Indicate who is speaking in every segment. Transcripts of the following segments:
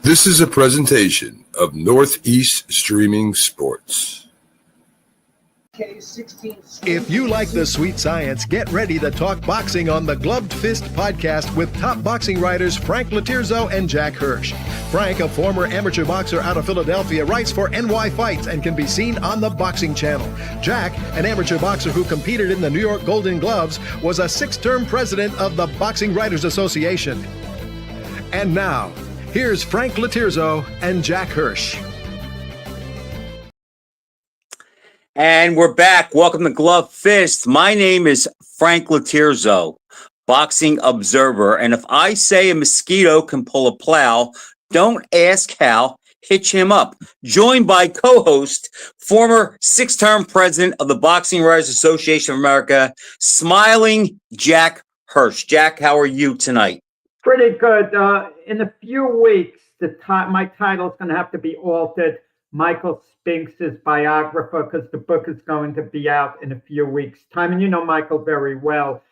Speaker 1: This is a presentation of Northeast Streaming Sports.
Speaker 2: If you like the sweet science, get ready to talk boxing on the Gloved Fist podcast with top boxing writers Frank Latirzo and Jack Hirsch. Frank, a former amateur boxer out of Philadelphia, writes for NY Fights and can be seen on the Boxing Channel. Jack, an amateur boxer who competed in the New York Golden Gloves, was a 6-term president of the Boxing Writers Association. And now, here's Frank Latirzo and Jack Hirsch.
Speaker 3: And we're back. Welcome to Glove Fist. My name is Frank Latirzo, boxing observer. And if I say a mosquito can pull a plow, don't ask how, hitch him up. Joined by co-host, former 6-term president of the Boxing Writers Association of America, smiling Jack Hirsch. Jack, how are you tonight?
Speaker 4: Pretty good. In a few weeks, my title is going to have to be altered. Michael Spinks' biographer, because the book is going to be out in a few weeks' time. And you know Michael very well.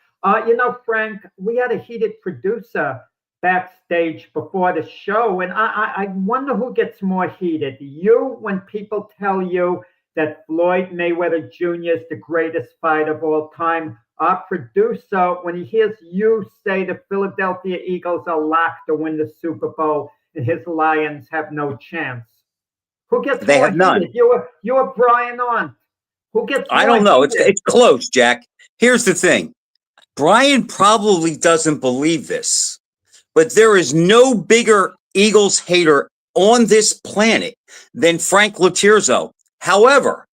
Speaker 4: Frank, we had a heated producer backstage before the show, and I wonder who gets more heated. You, when people tell you that Floyd Mayweather Jr. is the greatest fighter of all time. Our producer, when he hears you say the Philadelphia Eagles are locked to win the Super Bowl and his Lions have no chance. Who gets
Speaker 3: they
Speaker 4: more
Speaker 3: have none.
Speaker 4: heated? You or Brian on? Who gets more
Speaker 3: I don't know.
Speaker 4: heated?
Speaker 3: It's close, Jack. Here's the thing. Brian probably doesn't believe this, but there is no bigger Eagles hater on this planet than Frank Latirzo. However,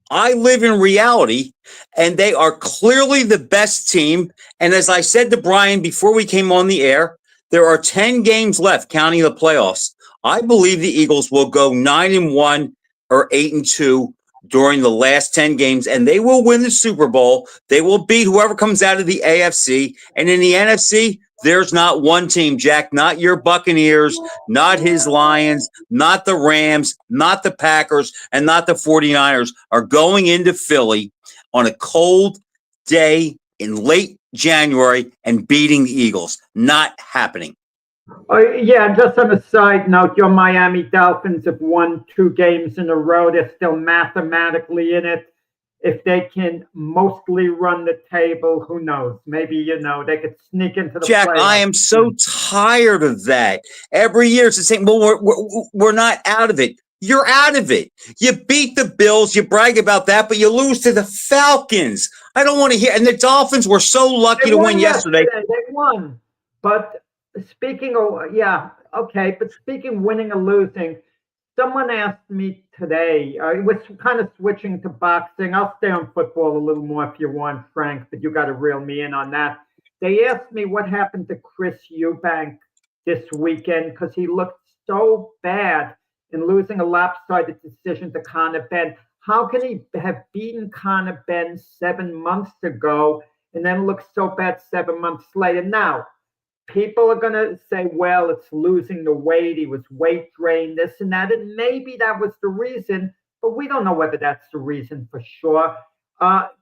Speaker 3: I live in reality, and they are clearly the best team. And as I said to Brian before we came on the air, there are 10 games left, counting the playoffs. I believe the Eagles will go 9-1 or 8-2 during the last 10 games, and they will win the Super Bowl. They will beat whoever comes out of the AFC. And in the NFC, there's not one team, Jack, not your Buccaneers, not his Lions, not the Rams, not the Packers, and not the 49ers are going into Philly on a cold day in late January and beating the Eagles. Not happening.
Speaker 4: Just on a side note, your Miami Dolphins have won 2 games in a row. They're still mathematically in it. If they can mostly run the table, who knows? Maybe, they could sneak into the
Speaker 3: Jack,
Speaker 4: playoffs.
Speaker 3: I am so tired of that. Every year it's the same. Well, we're not out of it. You're out of it. You beat the Bills. You brag about that, but you lose to the Falcons. I don't want to hear. And the Dolphins were so lucky to win yesterday.
Speaker 4: They won. But speaking winning or losing, someone asked me today, it was kind of switching to boxing. I'll stay on football a little more if you want, Frank, but you got to reel me in on that. They asked me what happened to Chris Eubank this weekend because he looked so bad in losing a lopsided decision to Conor Benn. How can he have beaten Conor Benn 7 months ago and then look so bad 7 months later? Now, people are going to say, well, it's losing the weight. He was weight drained, this and that. And maybe that was the reason, but we don't know whether that's the reason for sure.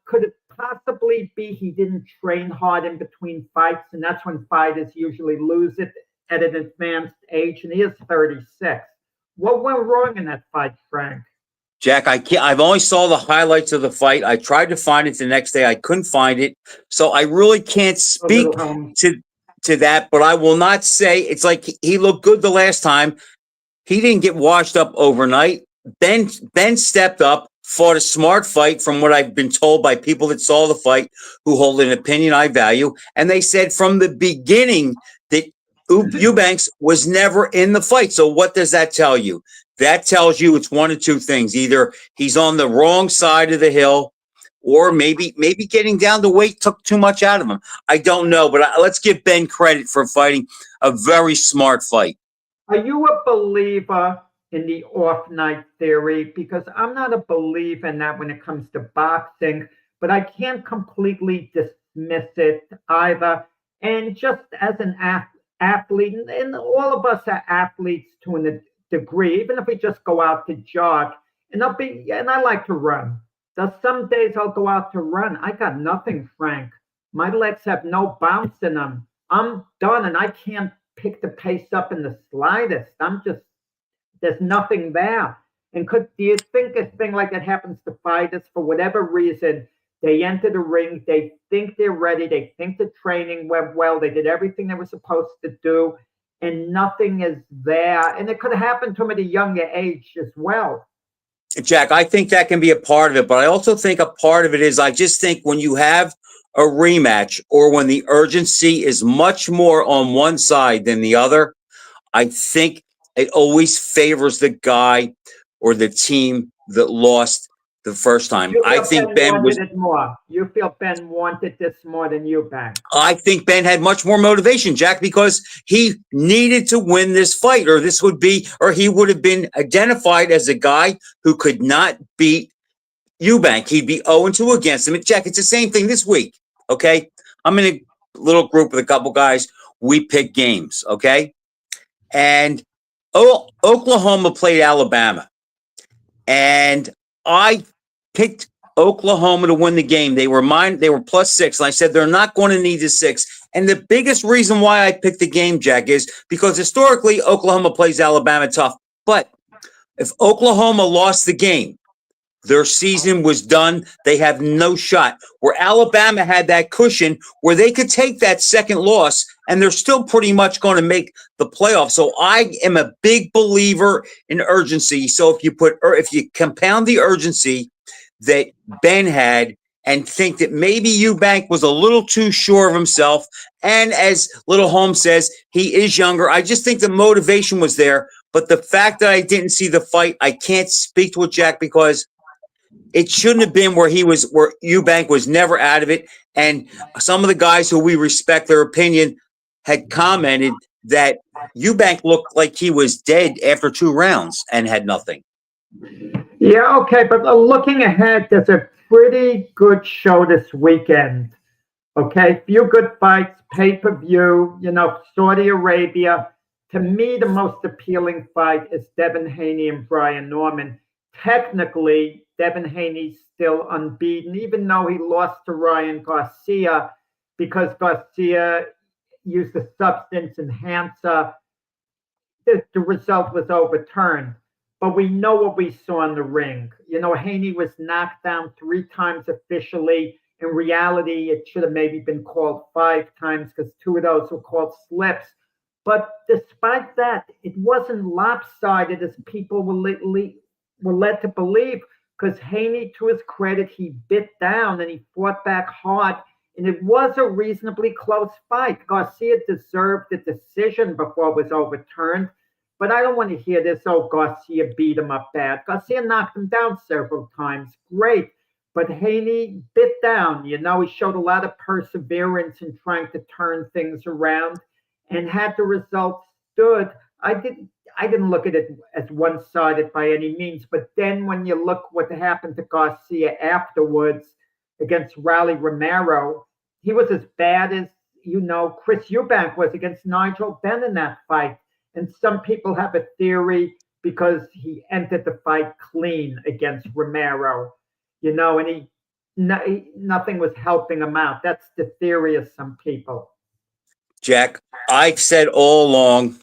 Speaker 4: Could it possibly be he didn't train hard in between fights? And that's when fighters usually lose it at an advanced age. And he is 36. What went wrong in that fight, Frank?
Speaker 3: Jack, I've only saw the highlights of the fight. I tried to find it the next day. I couldn't find it. So I really can't speak to that, but I will not say it's like he looked good the last time. He didn't get washed up overnight. Ben stepped up, fought a smart fight from what I've been told by people that saw the fight who hold an opinion I value. And they said from the beginning that Eubanks was never in the fight. So what does that tell you? That tells you it's one of two things. Either he's on the wrong side of the hill, or maybe getting down to weight took too much out of him. I don't know, but let's give Ben credit for fighting a very smart fight.
Speaker 4: Are you a believer in the off-night theory? Because I'm not a believer in that when it comes to boxing, but I can't completely dismiss it either. And just as an athlete, and all of us are athletes to a degree, even if we just go out to jog, and I like to run. There's some days I'll go out to run. I got nothing, Frank. My legs have no bounce in them. I'm done, and I can't pick the pace up in the slightest. There's nothing there. And do you think a thing like that happens to fighters for whatever reason? They enter the ring, they think they're ready, they think the training went well, they did everything they were supposed to do, and nothing is there. And it could have happened to them at a younger age as well.
Speaker 3: Jack, I think that can be a part of it, but I also think a part of it is I just think when you have a rematch or when the urgency is much more on one side than the other, I think it always favors the guy or the team that lost the first time. I think Ben
Speaker 4: wanted it more. You feel Ben wanted this more than Eubank.
Speaker 3: I think Ben had much more motivation, Jack, because he needed to win this fight, or he would have been identified as a guy who could not beat Eubank. He'd be 0-2 against him. And Jack, it's the same thing this week. Okay. I'm in a little group with a couple guys. We pick games. Okay. And Oklahoma played Alabama. And I picked Oklahoma to win the game. They were +6. And I said, they're not going to need the 6. And the biggest reason why I picked the game, Jack, is because historically Oklahoma plays Alabama tough. But if Oklahoma lost the game, their season was done. They have no shot. Where Alabama had that cushion where they could take that second loss and they're still pretty much going to make the playoffs. So I am a big believer in urgency. So if you compound the urgency that Ben had and think that maybe Eubank was a little too sure of himself, and as Little Holmes says, he is younger, I just think the motivation was there. But the fact that I didn't see the fight, I can't speak to it, Jack, because it shouldn't have been where Eubank was never out of it. And some of the guys who we respect their opinion had commented that Eubank looked like he was dead after 2 rounds and had nothing.
Speaker 4: Yeah, okay, but looking ahead, there's a pretty good show this weekend. Okay, few good fights, pay-per-view, Saudi Arabia. To me, the most appealing fight is Devin Haney and Brian Norman. Technically, Devin Haney's still unbeaten, even though he lost to Ryan Garcia because Garcia used a substance enhancer. The result was overturned. But we know what we saw in the ring. Haney was knocked down 3 times officially. In reality, it should have maybe been called 5 times because 2 of those were called slips. But despite that, it wasn't lopsided as people were led to believe, because Haney, to his credit, he bit down and he fought back hard. And it was a reasonably close fight. Garcia deserved the decision before it was overturned. But I don't want to hear this, Garcia beat him up bad. Garcia knocked him down several times. Great. But Haney bit down. He showed a lot of perseverance in trying to turn things around. And had the result stood, I didn't look at it as one-sided by any means. But then when you look what happened to Garcia afterwards against Raleigh Romero, he was as bad as, Chris Eubank was against Nigel Benn in that fight. And some people have a theory because he entered the fight clean against Romero, and nothing was helping him out. That's the theory of some people.
Speaker 3: Jack, I've said all along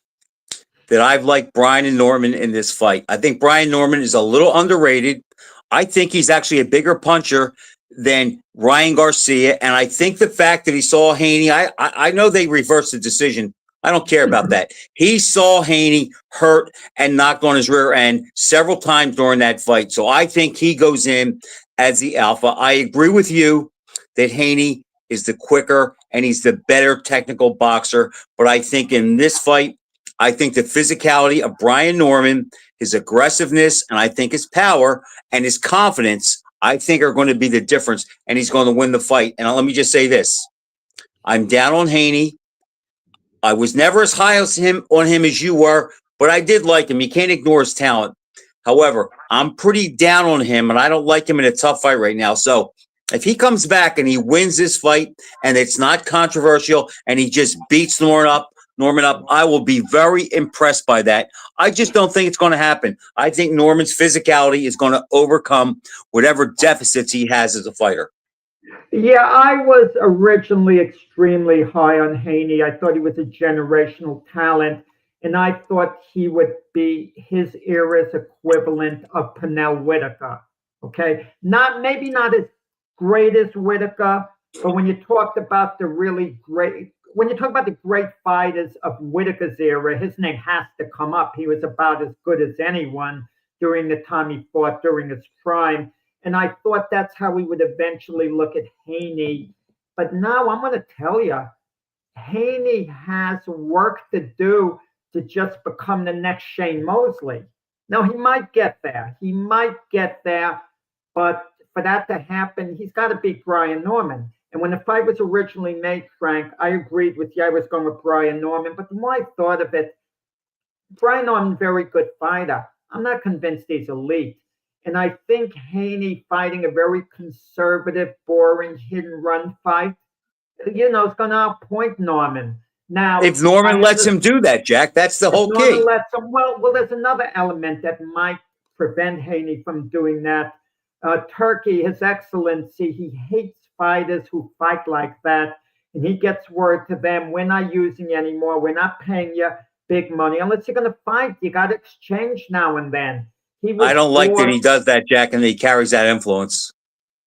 Speaker 3: that I've liked Brian Norman in this fight. I think Brian Norman is a little underrated. I think he's actually a bigger puncher than Ryan Garcia. And I think the fact that he saw Haney, I know they reversed the decision. I don't care about that. He saw Haney hurt and knocked on his rear end several times during that fight. So I think he goes in as the alpha. I agree with you that Haney is the quicker and he's the better technical boxer. But I think in this fight, I think the physicality of Brian Norman, his aggressiveness, and I think his power and his confidence, I think are going to be the difference. And he's going to win the fight. And let me just say this. I'm down on Haney. I was never as high on him as you were, but I did like him. You can't ignore his talent. However, I'm pretty down on him, and I don't like him in a tough fight right now. So if he comes back and he wins this fight, and it's not controversial, and he just beats Norman up, I will be very impressed by that. I just don't think it's going to happen. I think Norman's physicality is going to overcome whatever deficits he has as a fighter.
Speaker 4: Yeah, I was originally extremely high on Haney. I thought he was a generational talent, and I thought he would be his era's equivalent of Pernell Whitaker. Okay, not maybe not as great as Whitaker, but when you talked about the really great, when you talk about the great fighters of Whitaker's era, his name has to come up. He was about as good as anyone during the time he fought during his prime. And I thought that's how we would eventually look at Haney. But now I'm going to tell you, Haney has work to do to just become the next Shane Mosley. Now, he might get there. He might get there. But for that to happen, he's got to beat Brian Norman. And when the fight was originally made, Frank, I agreed with you. I was going with Brian Norman. But the more I thought of it, Brian Norman's a very good fighter. I'm not convinced he's elite. And I think Haney fighting a very conservative, boring, hit and run fight, is going to outpoint Norman. Now,
Speaker 3: If Norman lets him do that, Jack, that's the whole
Speaker 4: Norman
Speaker 3: key.
Speaker 4: lets him, well, there's another element that might prevent Haney from doing that. Turkey, His Excellency, he hates fighters who fight like that. And he gets word to them, we're not using you anymore. We're not paying you big money. Unless you're going to fight, you got to exchange now and then.
Speaker 3: I don't like that he does that, Jack, and he carries that influence.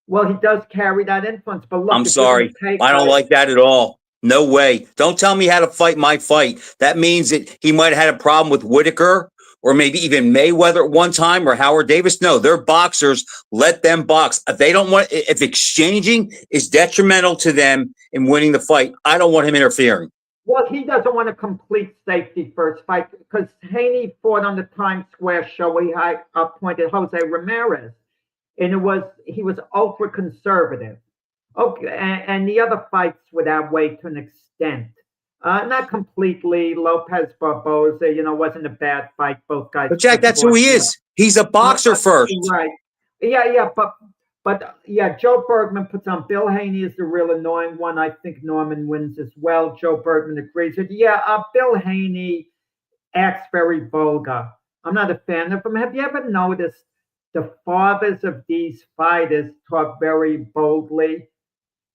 Speaker 4: Well, he does carry that influence, but look,
Speaker 3: I'm sorry. I don't like that at all. No way. Don't tell me how to fight my fight. That means that he might have had a problem with Whitaker or maybe even Mayweather at one time or Howard Davis. No, they're boxers. Let them box. If they don't want, if exchanging is detrimental to them in winning the fight, I don't want him interfering.
Speaker 4: Well, he doesn't want a complete safety first fight because Haney fought on the Times Square show where he appointed Jose Ramirez, and he was ultra conservative. Okay, and the other fights were that way to an extent. Not completely. Lopez Barboza, wasn't a bad fight. Both guys.
Speaker 3: But Jack, that's who he is. He's a boxer first.
Speaker 4: Right. Yeah, but yeah, Joe Bergman puts on Bill Haney is the real annoying one. I think Norman wins as well. Joe Bergman agrees with, Bill Haney acts very vulgar. I'm not a fan of him. Have you ever noticed the fathers of these fighters talk very boldly?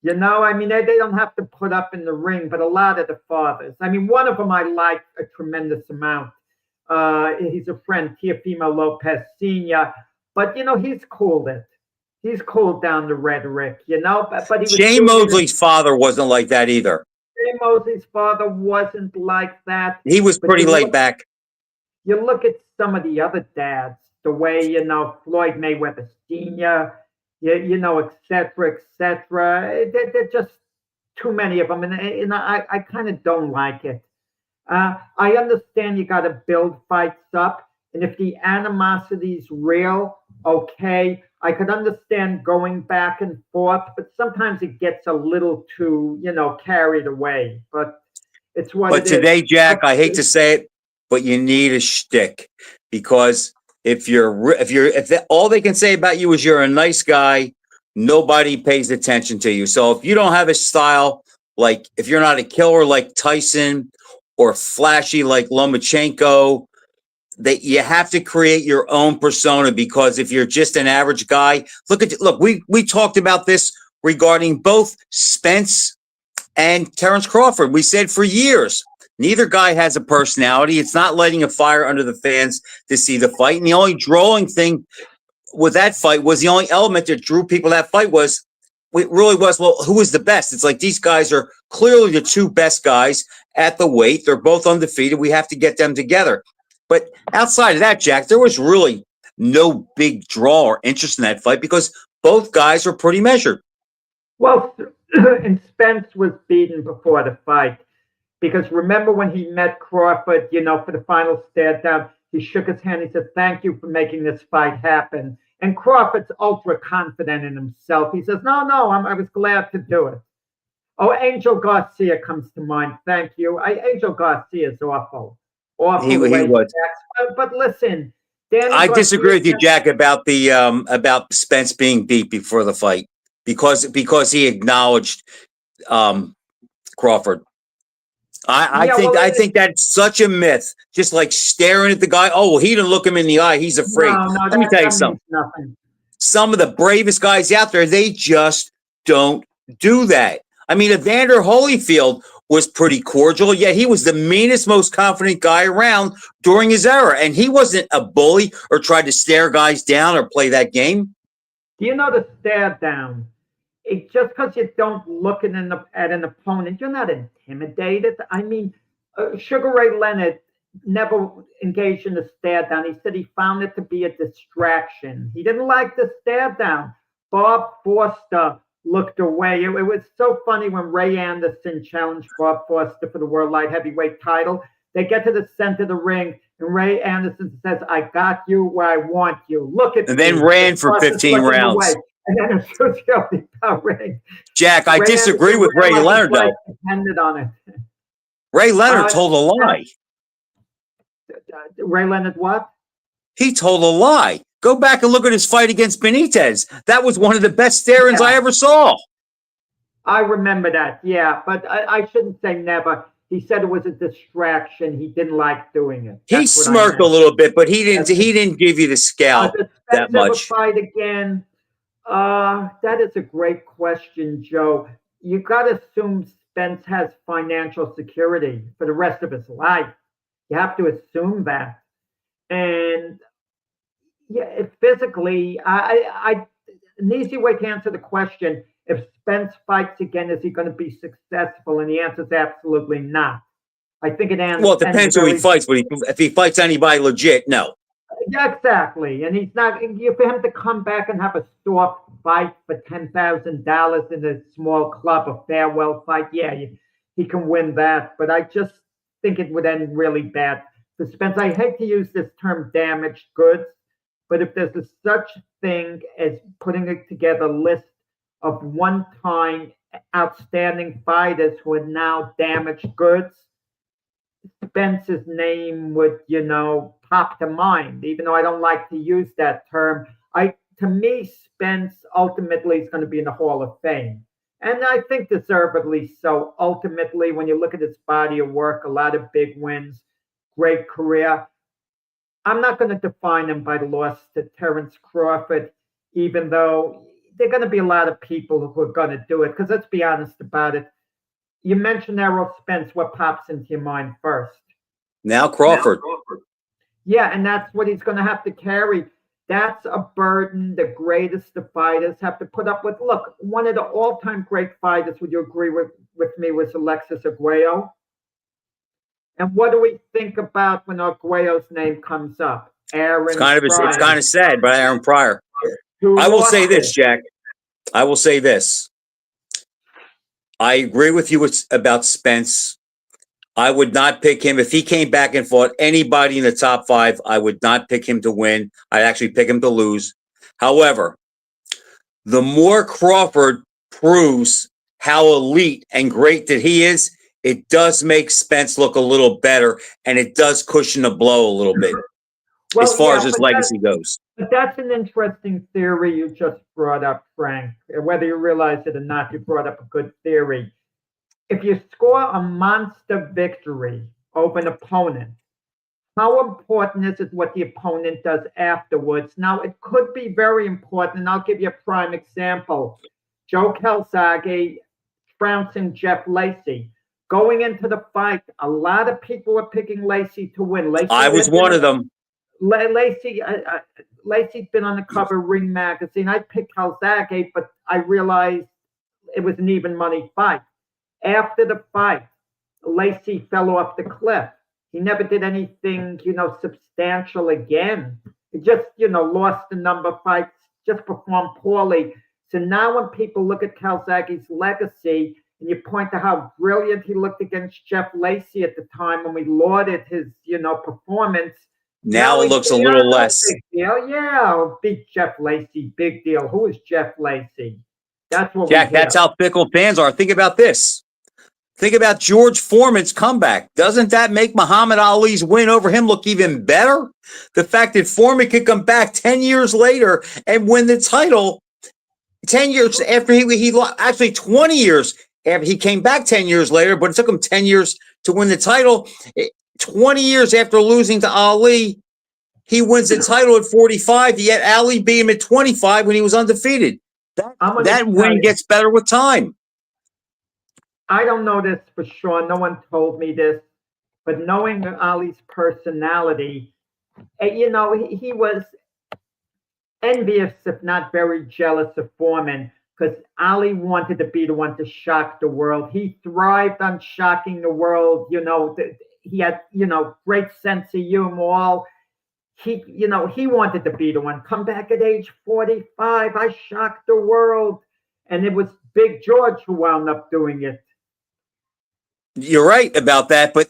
Speaker 4: They don't have to put up in the ring, but a lot of the fathers. One of them I like a tremendous amount. He's a friend, Teofimo Lopez Sr., but, he's cooled it. He's cooled down the rhetoric, but he was
Speaker 3: Shane Mosley's father wasn't like that either.
Speaker 4: Shane Mosley's father wasn't like that.
Speaker 3: He was pretty laid back.
Speaker 4: You look at some of the other dads, the way, Floyd Mayweather Sr., et cetera, et cetera. They're just too many of them, and I kind of don't like it. I understand you got to build fights up, and if the animosity's real, okay, I could understand going back and forth, but sometimes it gets a little too, carried away. But it's what
Speaker 3: But today, Jack, I hate to say it, but you need a shtick because if all they can say about you is you're a nice guy, nobody pays attention to you. So if you don't have a style, like if you're not a killer like Tyson or flashy like Lomachenko, that you have to create your own persona, because if you're just an average guy, look, we talked about this regarding both Spence and Terrence Crawford. We said for years, neither guy has a personality. It's not lighting a fire under the fans to see the fight. And the only drawing thing with that fight was the only element that drew people to that fight was, it really was, well, who was the best? It's like these guys are clearly the two best guys at the weight. They're both undefeated. We have to get them together. But outside of that, Jack, there was really no big draw or interest in that fight because both guys were pretty measured.
Speaker 4: Well, and Spence was beaten before the fight because remember when he met Crawford, for the final stare down, he shook his hand. He said, "Thank you for making this fight happen." And Crawford's ultra confident in himself. He says, "No, I was glad to do it." Oh, Angel Garcia comes to mind. Thank you. Angel Garcia is awful.
Speaker 3: He was.
Speaker 4: But listen,
Speaker 3: I disagree with you, Jack, about the about Spence being beat before the fight because he acknowledged Crawford. I think that's such a myth. Just like staring at the guy. Oh, well, he didn't look him in the eye. He's afraid.
Speaker 4: No,
Speaker 3: Let me tell you something. Some of the bravest guys out there, they just don't do that. I mean, Evander Holyfield was pretty cordial, yet he was the meanest, most confident guy around during his era. And he wasn't a bully or tried to stare guys down or play that game.
Speaker 4: Do you know the stare down? Just because you don't look at an opponent, you're not intimidated. I mean, Sugar Ray Leonard never engaged in the stare down. He said he found it to be a distraction. He didn't like the stare down. Bob Foster looked away. It was so funny when Ray Anderson challenged Bob Foster for the World Light Heavyweight title. They get to the center of the ring, and Ray Anderson says, "I got you where I want you. Look at."
Speaker 3: And then ran for 15 rounds.
Speaker 4: Away. And then it was the bell ring.
Speaker 3: Jack, I disagree with Ray Leonard, though.
Speaker 4: Depended on it.
Speaker 3: Ray Leonard told a lie.
Speaker 4: Ray Leonard what?
Speaker 3: He told a lie. Go back and look at his fight against Benitez. That was one of the best stare-ins I ever saw.
Speaker 4: I remember that, yeah. But I shouldn't say never. He said it was a distraction. He didn't like doing it.
Speaker 3: He smirked a little bit, but he didn't give you the scalp that much.
Speaker 4: Fight again. That is a great question, Joe. You got to assume Spence has financial security for the rest of his life. You have to assume that. And yeah, physically, an easy way to answer the question, if Spence fights again, is he going to be successful? And the answer is absolutely not. I think it answers.
Speaker 3: Well, it depends who he fights, but if he fights anybody legit, no.
Speaker 4: Yeah, exactly. And he's not, for him to come back and have a soft fight for $10,000 in a small club, a farewell fight, yeah, he can win that. But I just think it would end really bad for Spence. I hate to use this term damaged goods, but if there's such thing as putting together a list of one-time outstanding fighters who are now damaged goods, Spence's name would, pop to mind, even though I don't like to use that term. To me, Spence ultimately is going to be in the Hall of Fame. And I think deservedly so. Ultimately, when you look at his body of work, a lot of big wins, great career. I'm not going to define him by the loss to Terence Crawford, even though there are going to be a lot of people who are going to do it. Because let's be honest about it. You mentioned Errol Spence, what pops into your mind first?
Speaker 3: Now Crawford.
Speaker 4: Yeah, and that's what he's going to have to carry. That's a burden the greatest of fighters have to put up with. Look, one of the all-time great fighters, would you agree with me, was Alexis Arguello? And what do we think about when Arguello's name comes up? It's
Speaker 3: kind of sad, but Aaron Pryor. I will say this, Jack. I will say this. I agree with you about Spence. I would not pick him. If he came back and fought anybody in the top 5, I would not pick him to win. I'd actually pick him to lose. However, the more Crawford proves how elite and great that he is, it does make Spence look a little better, and it does cushion the blow a little bit as far as his legacy goes.
Speaker 4: But that's an interesting theory you just brought up, Frank. Whether you realize it or not, you brought up a good theory. If you score a monster victory over an opponent, how important is it what the opponent does afterwards? Now, it could be very important, and I'll give you a prime example. Joe Calzaghe trouncing Jeff Lacy. Going into the fight, a lot of people were picking Lacy to win.
Speaker 3: I was one of them.
Speaker 4: Lacy's been on the cover of Ring Magazine. I picked Calzaghe, but I realized it was an even money fight. After the fight, Lacy fell off the cliff. He never did anything, substantial again. He just, lost a number of fights, just performed poorly. So now when people look at Calzaghe's legacy, and you point to how brilliant he looked against Jeff Lacy at the time when we lauded his, performance.
Speaker 3: Now it looks a little less.
Speaker 4: Big deal. Yeah, beat Jeff Lacy, big deal. Who is Jeff Lacy? That's what
Speaker 3: Jack, that's how fickle fans are. Think about this. Think about George Foreman's comeback. Doesn't that make Muhammad Ali's win over him look even better? The fact that Foreman could come back 10 years later and win the title 10 years after he actually 20 years after he came back 10 years later, but it took him 10 years to win the title. 20 years after losing to Ali, he wins the title at 45, yet Ali beat him at 25 when he was undefeated. That win gets better with time.
Speaker 4: I don't know this for sure. No one told me this, but knowing Ali's personality, he was envious, if not very jealous of Foreman, because Ali wanted to be the one to shock the world. He thrived on shocking the world. He had, great sense of humor. He wanted to be the one. Come back at age 45, I shocked the world. And it was Big George who wound up doing it.
Speaker 3: You're right about that, but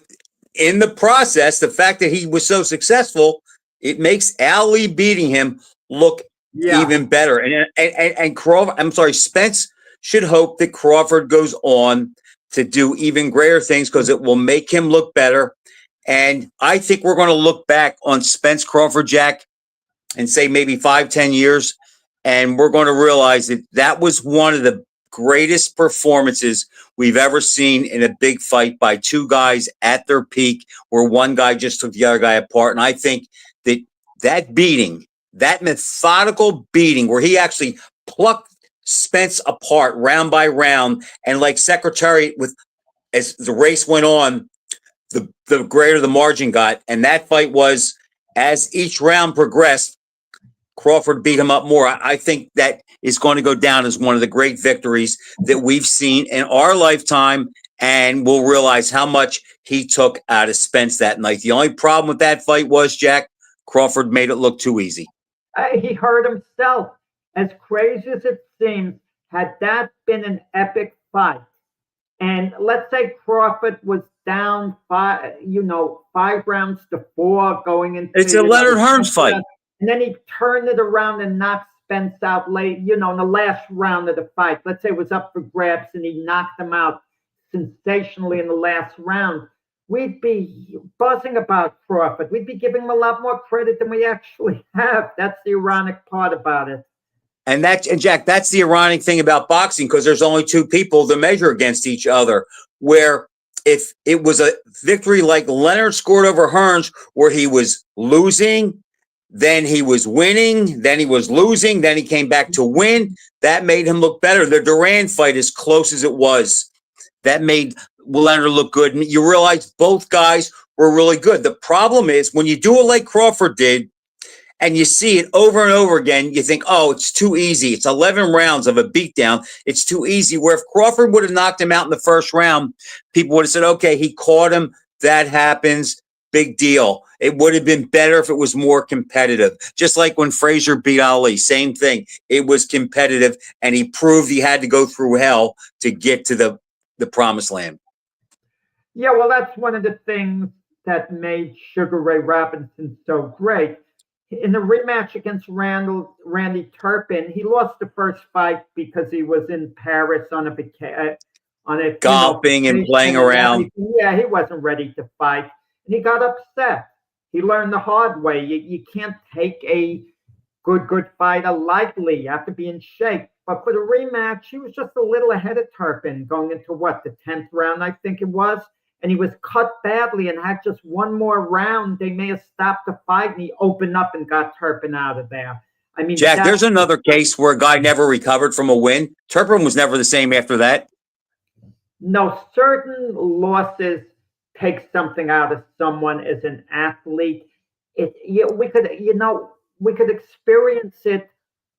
Speaker 3: in the process, the fact that he was so successful, it makes Ali beating him look even better. And Crawford, Spence should hope that Crawford goes on to do even greater things because it will make him look better. And I think we're going to look back on Spence Crawford, Jack, and say maybe 5-10 years, and we're going to realize that that was one of the greatest performances we've ever seen in a big fight by two guys at their peak, where one guy just took the other guy apart. And I think that beating, that methodical beating, where he actually plucked Spence apart round by round, and like Secretary, as the race went on, the greater the margin got. And that fight was, as each round progressed, Crawford beat him up more. I think that is going to go down as one of the great victories that we've seen in our lifetime, and we'll realize how much he took out of Spence that night. The only problem with that fight was, Jack, Crawford made it look too easy.
Speaker 4: He hurt himself. As crazy as it seems, had that been an epic fight, and let's say Crawford was down 5 rounds to 4 going into
Speaker 3: it's a Leonard Hearns fight.
Speaker 4: And then he turned it around and knocked Spence out late, in the last round of the fight. Let's say it was up for grabs and he knocked him out sensationally in the last round. We'd be buzzing about Crawford. We'd be giving him a lot more credit than we actually have. That's the ironic part about it.
Speaker 3: And Jack, that's the ironic thing about boxing, because there's only two people to measure against each other. Where if it was a victory like Leonard scored over Hearns, where he was losing, then he was winning, then he was losing, then he came back to win, that made him look better. The Duran fight, as close as it was, that made Leonard look good. And you realize both guys were really good. The problem is when you do it like Crawford did, and you see it over and over again, you think, oh, it's too easy. It's 11 rounds of a beatdown. It's too easy. Where if Crawford would have knocked him out in the first round, people would have said, okay, he caught him. That happens. Big deal. It would have been better if it was more competitive. Just like when Frazier beat Ali, same thing. It was competitive, and he proved he had to go through hell to get to the promised land.
Speaker 4: Yeah, well, that's one of the things that made Sugar Ray Robinson so great. In the rematch against Randy Turpin, he lost the first fight because he was in Paris on a
Speaker 3: golfing and playing around.
Speaker 4: Yeah, he wasn't ready to fight, and he got upset. He learned the hard way. You can't take a good fighter lightly. You have to be in shape. But for the rematch, he was just a little ahead of Turpin going into the 10th round, I think it was. And he was cut badly and had just one more round. They may have stopped the fight, and he opened up and got Turpin out of there. I mean,
Speaker 3: Jack, there's another case where a guy never recovered from a win. Turpin was never the same after that.
Speaker 4: No, certain losses take something out of someone as an athlete. We could experience it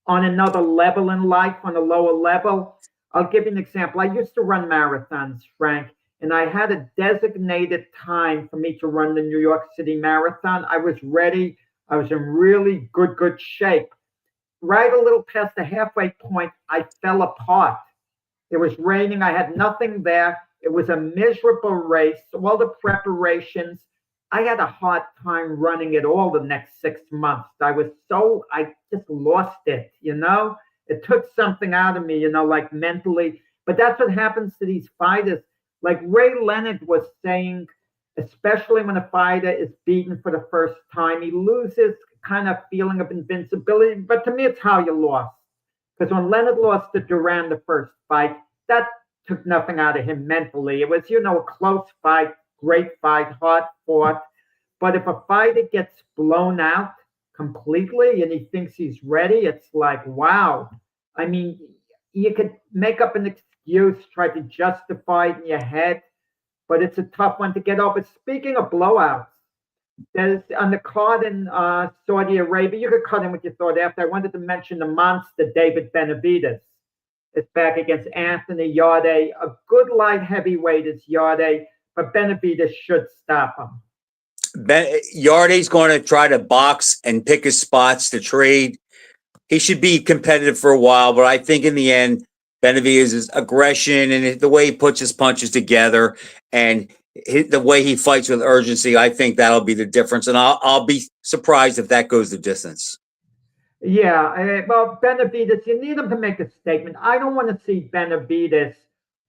Speaker 4: on another level in life, on a lower level. I'll give you an example. I used to run marathons, Frank. And I had a designated time for me to run the New York City Marathon. I was ready. I was in really good shape. Right a little past the halfway point, I fell apart. It was raining. I had nothing there. It was a miserable race. All the preparations. I had a hard time running it all the next 6 months. I just lost it, It took something out of me, like mentally. But that's what happens to these fighters. Like Ray Leonard was saying, especially when a fighter is beaten for the first time, he loses kind of feeling of invincibility. But to me, it's how you lost. Because when Leonard lost to Duran the first fight, that took nothing out of him mentally. It was, a close fight, great fight, hard fought. But if a fighter gets blown out completely and he thinks he's ready, it's like, wow. I mean, you could make up an excuse, try to justify it in your head, but it's a tough one to get over. Speaking of blowouts, there's on the card in Saudi Arabia. You could cut in with your thought after. I wanted to mention the monster David Benavidez. It's back against Anthony Yarde. A good light heavyweight is Yarde, but Benavidez should stop him.
Speaker 3: Yarde's going to try to box and pick his spots to trade. He should be competitive for a while, but I think in the end, Benavidez's aggression and the way he puts his punches together and the way he fights with urgency, I think that'll be the difference. And I'll be surprised if that goes the distance.
Speaker 4: Yeah, well, Benavidez, you need him to make a statement. I don't want to see Benavidez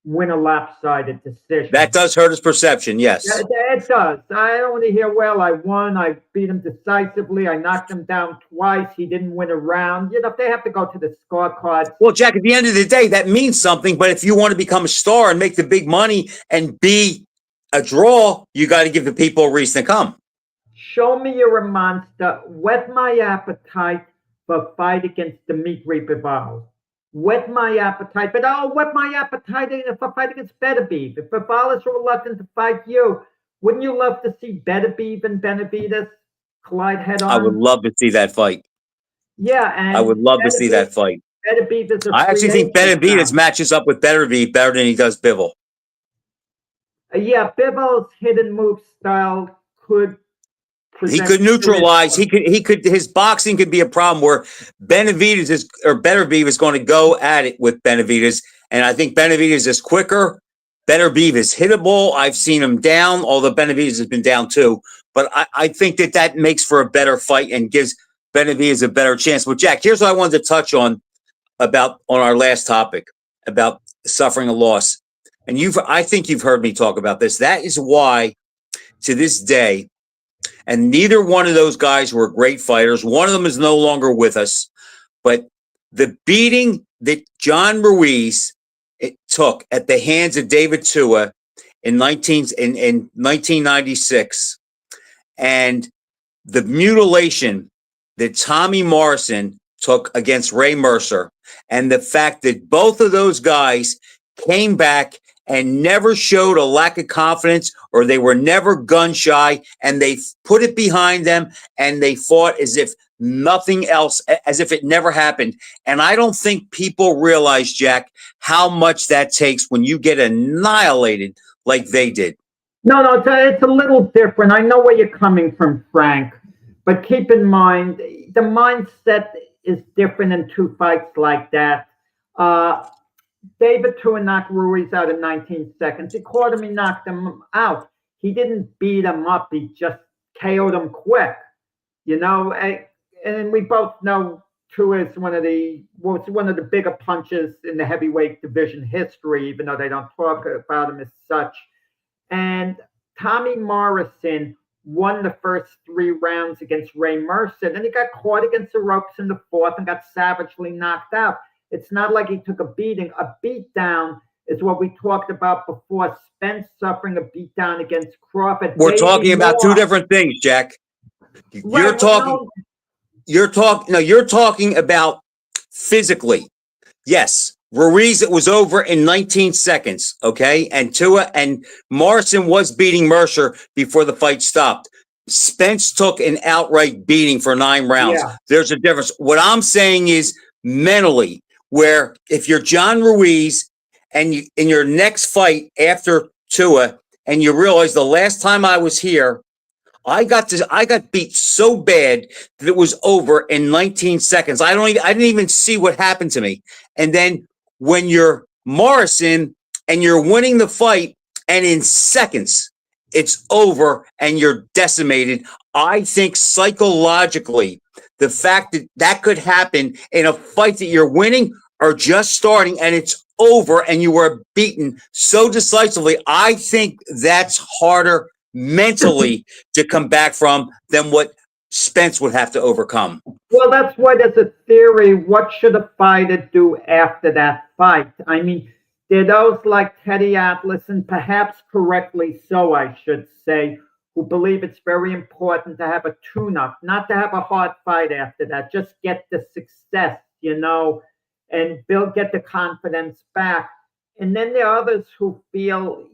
Speaker 4: win a lopsided decision.
Speaker 3: That does hurt his perception, yes.
Speaker 4: It does. I don't want to hear, well, I won, I beat him decisively, I knocked him down twice, he didn't win a round. If they have to go to the scorecards.
Speaker 3: Well, Jack, at the end of the day, that means something. But if you want to become a star and make the big money and be a draw, you got to give the people a reason to come.
Speaker 4: Show me you're a monster. Whet my appetite for a fight against Dimitri Bivol. Whet my appetite, but whet my appetite for a fight against Beterbiev. If Bivol is reluctant to fight you, wouldn't you love to see Beterbiev and Benavidez collide head on?
Speaker 3: I would love to see that fight.
Speaker 4: Yeah, and
Speaker 3: I would love to see that fight.
Speaker 4: Beterbiev is
Speaker 3: I actually think Benavidez matches up with Beterbiev better than he does Bivol.
Speaker 4: Yeah, Bivol's hit and move style could.
Speaker 3: He could neutralize. He could. His boxing could be a problem where Benavidez Beterbiev is going to go at it with Benavidez, and I think Benavidez is quicker. Beterbiev is hittable. I've seen him down, although Benavidez has been down too. But I think that makes for a better fight and gives Benavidez a better chance. But Jack, here's what I wanted to touch on our last topic about suffering a loss, and I think you've heard me talk about this. That is why, to this day. And neither one of those guys were great fighters. One of them is no longer with us. But the beating that John Ruiz took at the hands of David Tua in 1996 and the mutilation that Tommy Morrison took against Ray Mercer, and the fact that both of those guys came back and never showed a lack of confidence, or they were never gun shy, and they put it behind them and they fought as if nothing else, as if it never happened. And I don't think people realize, Jack, how much that takes when you get annihilated like they did.
Speaker 4: No, it's a little different. I know where you're coming from, Frank, but keep in mind, the mindset is different in two fights like that. David Tua knocked Ruiz out in 19 seconds. He caught him, he knocked him out. He didn't beat him up. He just KO'd him quick. And we both know Tua is one of the bigger punches in the heavyweight division history, even though they don't talk about him as such. And Tommy Morrison won the first 3 rounds against Ray Mercer. Then he got caught against the ropes in the 4th and got savagely knocked out. It's not like he took a beating. A beatdown is what we talked about before. Spence suffering a beatdown against Crawford.
Speaker 3: We're talking about two different things, Jack. You're talking about physically. Yes, Ruiz, it was over in 19 seconds, okay? And Tua and Morrison was beating Mercer before the fight stopped. Spence took an outright beating for 9 rounds. Yeah. There's a difference. What I'm saying is mentally, where if you're John Ruiz and you, in your next fight after Tua, and you realize the last time I was here, I got beat so bad that it was over in 19 seconds. I didn't even see what happened to me. And then when you're Morrison and you're winning the fight, and in seconds it's over and you're decimated, I think psychologically, the fact that could happen in a fight that you're winning or just starting and it's over and you were beaten so decisively, I think that's harder mentally to come back from than what Spence would have to overcome. Well,
Speaker 4: that's why there's a theory. What should a fighter do after that fight? I mean, there are those like Teddy Atlas, and perhaps correctly so, I should say, who believe it's very important to have a tune-up, not to have a hard fight after that. Just get the success, and build, get the confidence back. And then there are others who feel,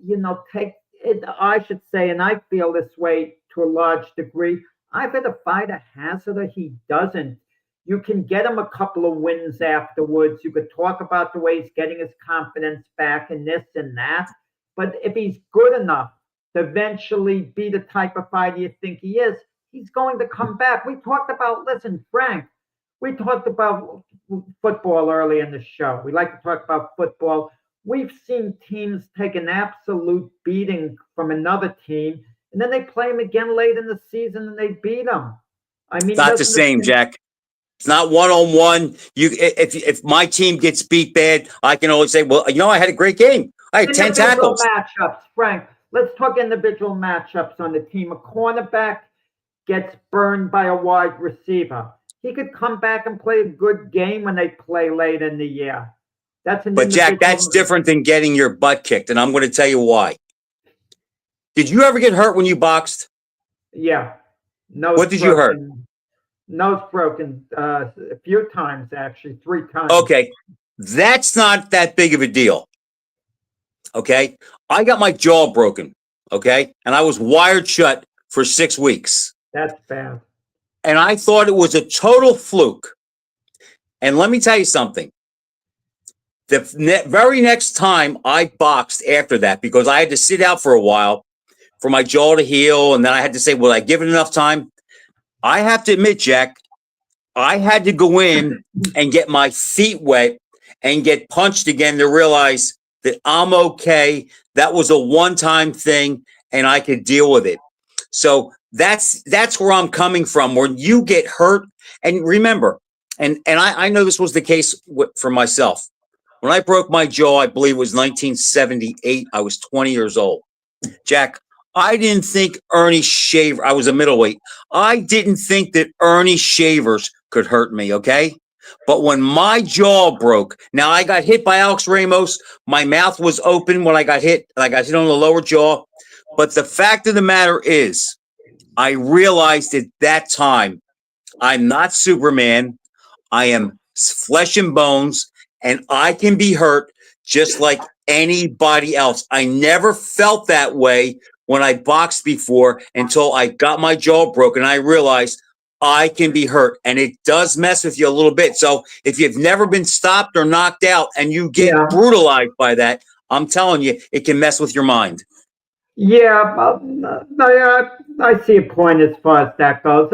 Speaker 4: take it, I should say, and I feel this way to a large degree. Either the fighter has it or he doesn't. You can get him a couple of wins afterwards. You could talk about the way he's getting his confidence back and this and that. But if he's good enough to eventually be the type of fighter you think he is, he's going to come back. We talked about, listen, Frank, we talked about football early in the show. We like to talk about football. We've seen teams take an absolute beating from another team, and then they play them again late in the season and they beat them. I mean,
Speaker 3: It's not the same, Jack. It's not one-on-one. If my team gets beat bad, I can always say, well, I had a great game. I had 10 tackles.
Speaker 4: Matchups, Frank. Let's talk individual matchups on the team. A cornerback gets burned by a wide receiver. He could come back and play a good game when they play late in the year.
Speaker 3: But Jack, that's different than getting your butt kicked, and I'm going to tell you why. Did you ever get hurt when you boxed?
Speaker 4: Yeah.
Speaker 3: What did you hurt?
Speaker 4: Nose broken a few times, actually, 3 times.
Speaker 3: Okay. That's not that big of a deal. Okay. I got my jaw broken. Okay. And I was wired shut for 6 weeks.
Speaker 4: That's bad.
Speaker 3: And I thought it was a total fluke. And let me tell you something. The very next time I boxed after that, because I had to sit out for a while for my jaw to heal, and then I had to say, will I give it enough time? I have to admit, Jack, I had to go in and get my feet wet and get punched again to realize that I'm okay. That was a one-time thing, and I could deal with it. So that's where I'm coming from. When you get hurt, and remember, and I know this was the case for myself. When I broke my jaw, I believe it was 1978. I was 20 years old. Jack, I didn't think Ernie Shaver, I was a middleweight. I didn't think that Ernie Shavers could hurt me, okay? But when my jaw broke, now I got hit by Alex Ramos. My mouth was open when I got hit, and I got hit on the lower jaw. But the fact of the matter is, I realized at that time, I'm not Superman. I am flesh and bones, and I can be hurt just like anybody else. I never felt that way when I boxed before until I got my jaw broken. I realized I can be hurt, and it does mess with you a little bit. So if you've never been stopped or knocked out and you get brutalized by that, I'm telling you, it can mess with your mind.
Speaker 4: Yeah, I see a point as far as that goes.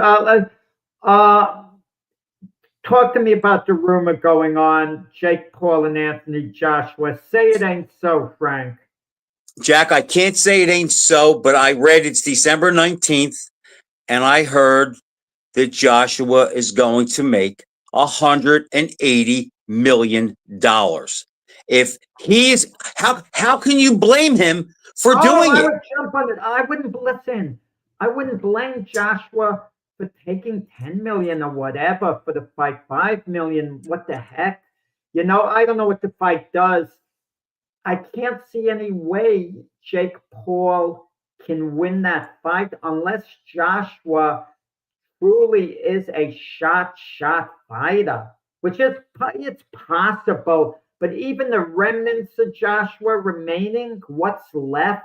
Speaker 4: Talk to me about the rumor going on, Jake Paul and Anthony Joshua. Say it ain't so, Frank.
Speaker 3: Jack, I can't say it ain't so, but I read it's December 19th, and I heard that Joshua is going to make $180 million. If he is, how can you blame him for doing it?
Speaker 4: Would jump on it. I wouldn't blame Joshua for taking 10 million or whatever for the fight, 5 million. What the heck? I don't know what the fight does. I can't see any way Jake Paul can win that fight unless Joshua truly is a shot fighter, which is, it's possible. But even the remnants of Joshua remaining, what's left,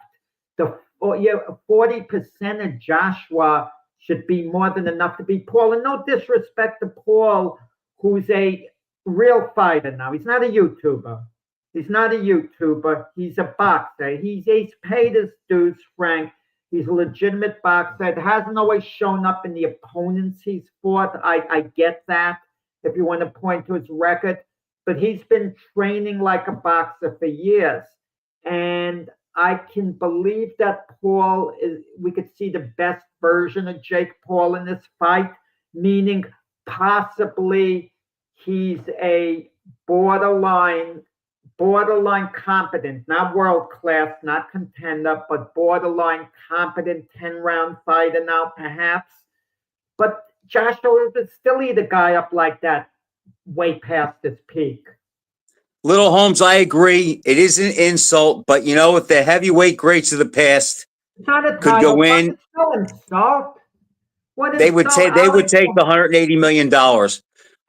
Speaker 4: the 40% of Joshua should be more than enough to beat Paul. And no disrespect to Paul, who's a real fighter now. He's not a YouTuber. He's a boxer. He's paid his dues, Frank. He's a legitimate boxer. It hasn't always shown up in the opponents he's fought. I get that, if you want to point to his record. But he's been training like a boxer for years. And I can believe that we could see the best version of Jake Paul in this fight, meaning possibly he's a borderline competent, not world class, not contender, but borderline competent 10-round fighter now, perhaps. But Joshua is still the guy up like that, way past his peak.
Speaker 3: Little Holmes, I agree. It is an insult, but if the heavyweight greats of the past could go in, they would take the $180 million.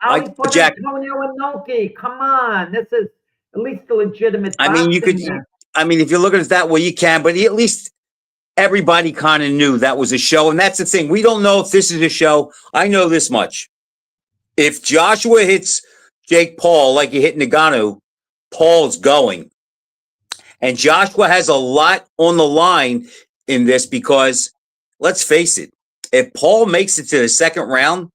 Speaker 4: Ali fought
Speaker 3: Jack,
Speaker 4: Antonio Inoki. Come on, this is at least a legitimate.
Speaker 3: I mean, you could,
Speaker 4: boxing match.
Speaker 3: I mean, if you look at it that way, you can, but at least everybody kind of knew that was a show. And that's the thing. We don't know if this is a show. I know this much. If Joshua hits Jake Paul like he hit Ngannou, Paul's going. And Joshua has a lot on the line in this because, let's face it, if Paul makes it to the second round,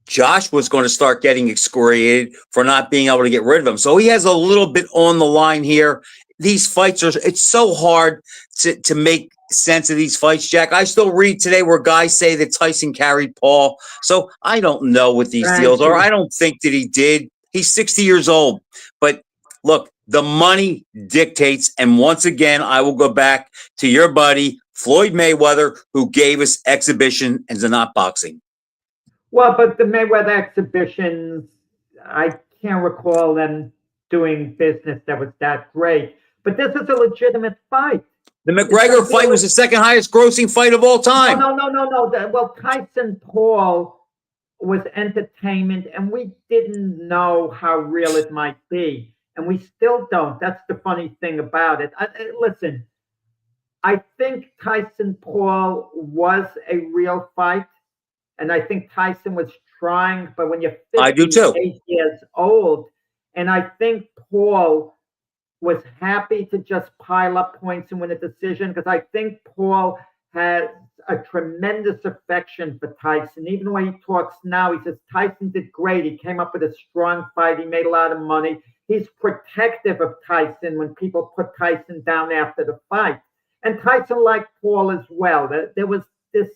Speaker 3: Joshua's going to start getting excoriated for not being able to get rid of him. So he has a little bit on the line here. These fights it's so hard to make sense of these fights, Jack. I still read today where guys say that Tyson carried Paul. So I don't know what these deals are. I don't think that he did. He's 60 years old. But look, the money dictates. And once again, I will go back to your buddy, Floyd Mayweather, who gave us exhibition and not boxing.
Speaker 4: Well, but the Mayweather exhibitions, I can't recall them doing business that was that great. But this is a legitimate fight.
Speaker 3: The McGregor fight was the second highest grossing fight of all time.
Speaker 4: No. Well, Tyson Paul was entertainment, and we didn't know how real it might be. And we still don't. That's the funny thing about it. Listen, I think Tyson Paul was a real fight. And I think Tyson was trying, but when you're 58 years old, and I think Paul was happy to just pile up points and win a decision, because I think Paul has a tremendous affection for Tyson. Even when he talks now, he says Tyson did great. He came up with a strong fight. He made a lot of money. He's protective of Tyson when people put Tyson down after the fight. And Tyson liked Paul as well. There was this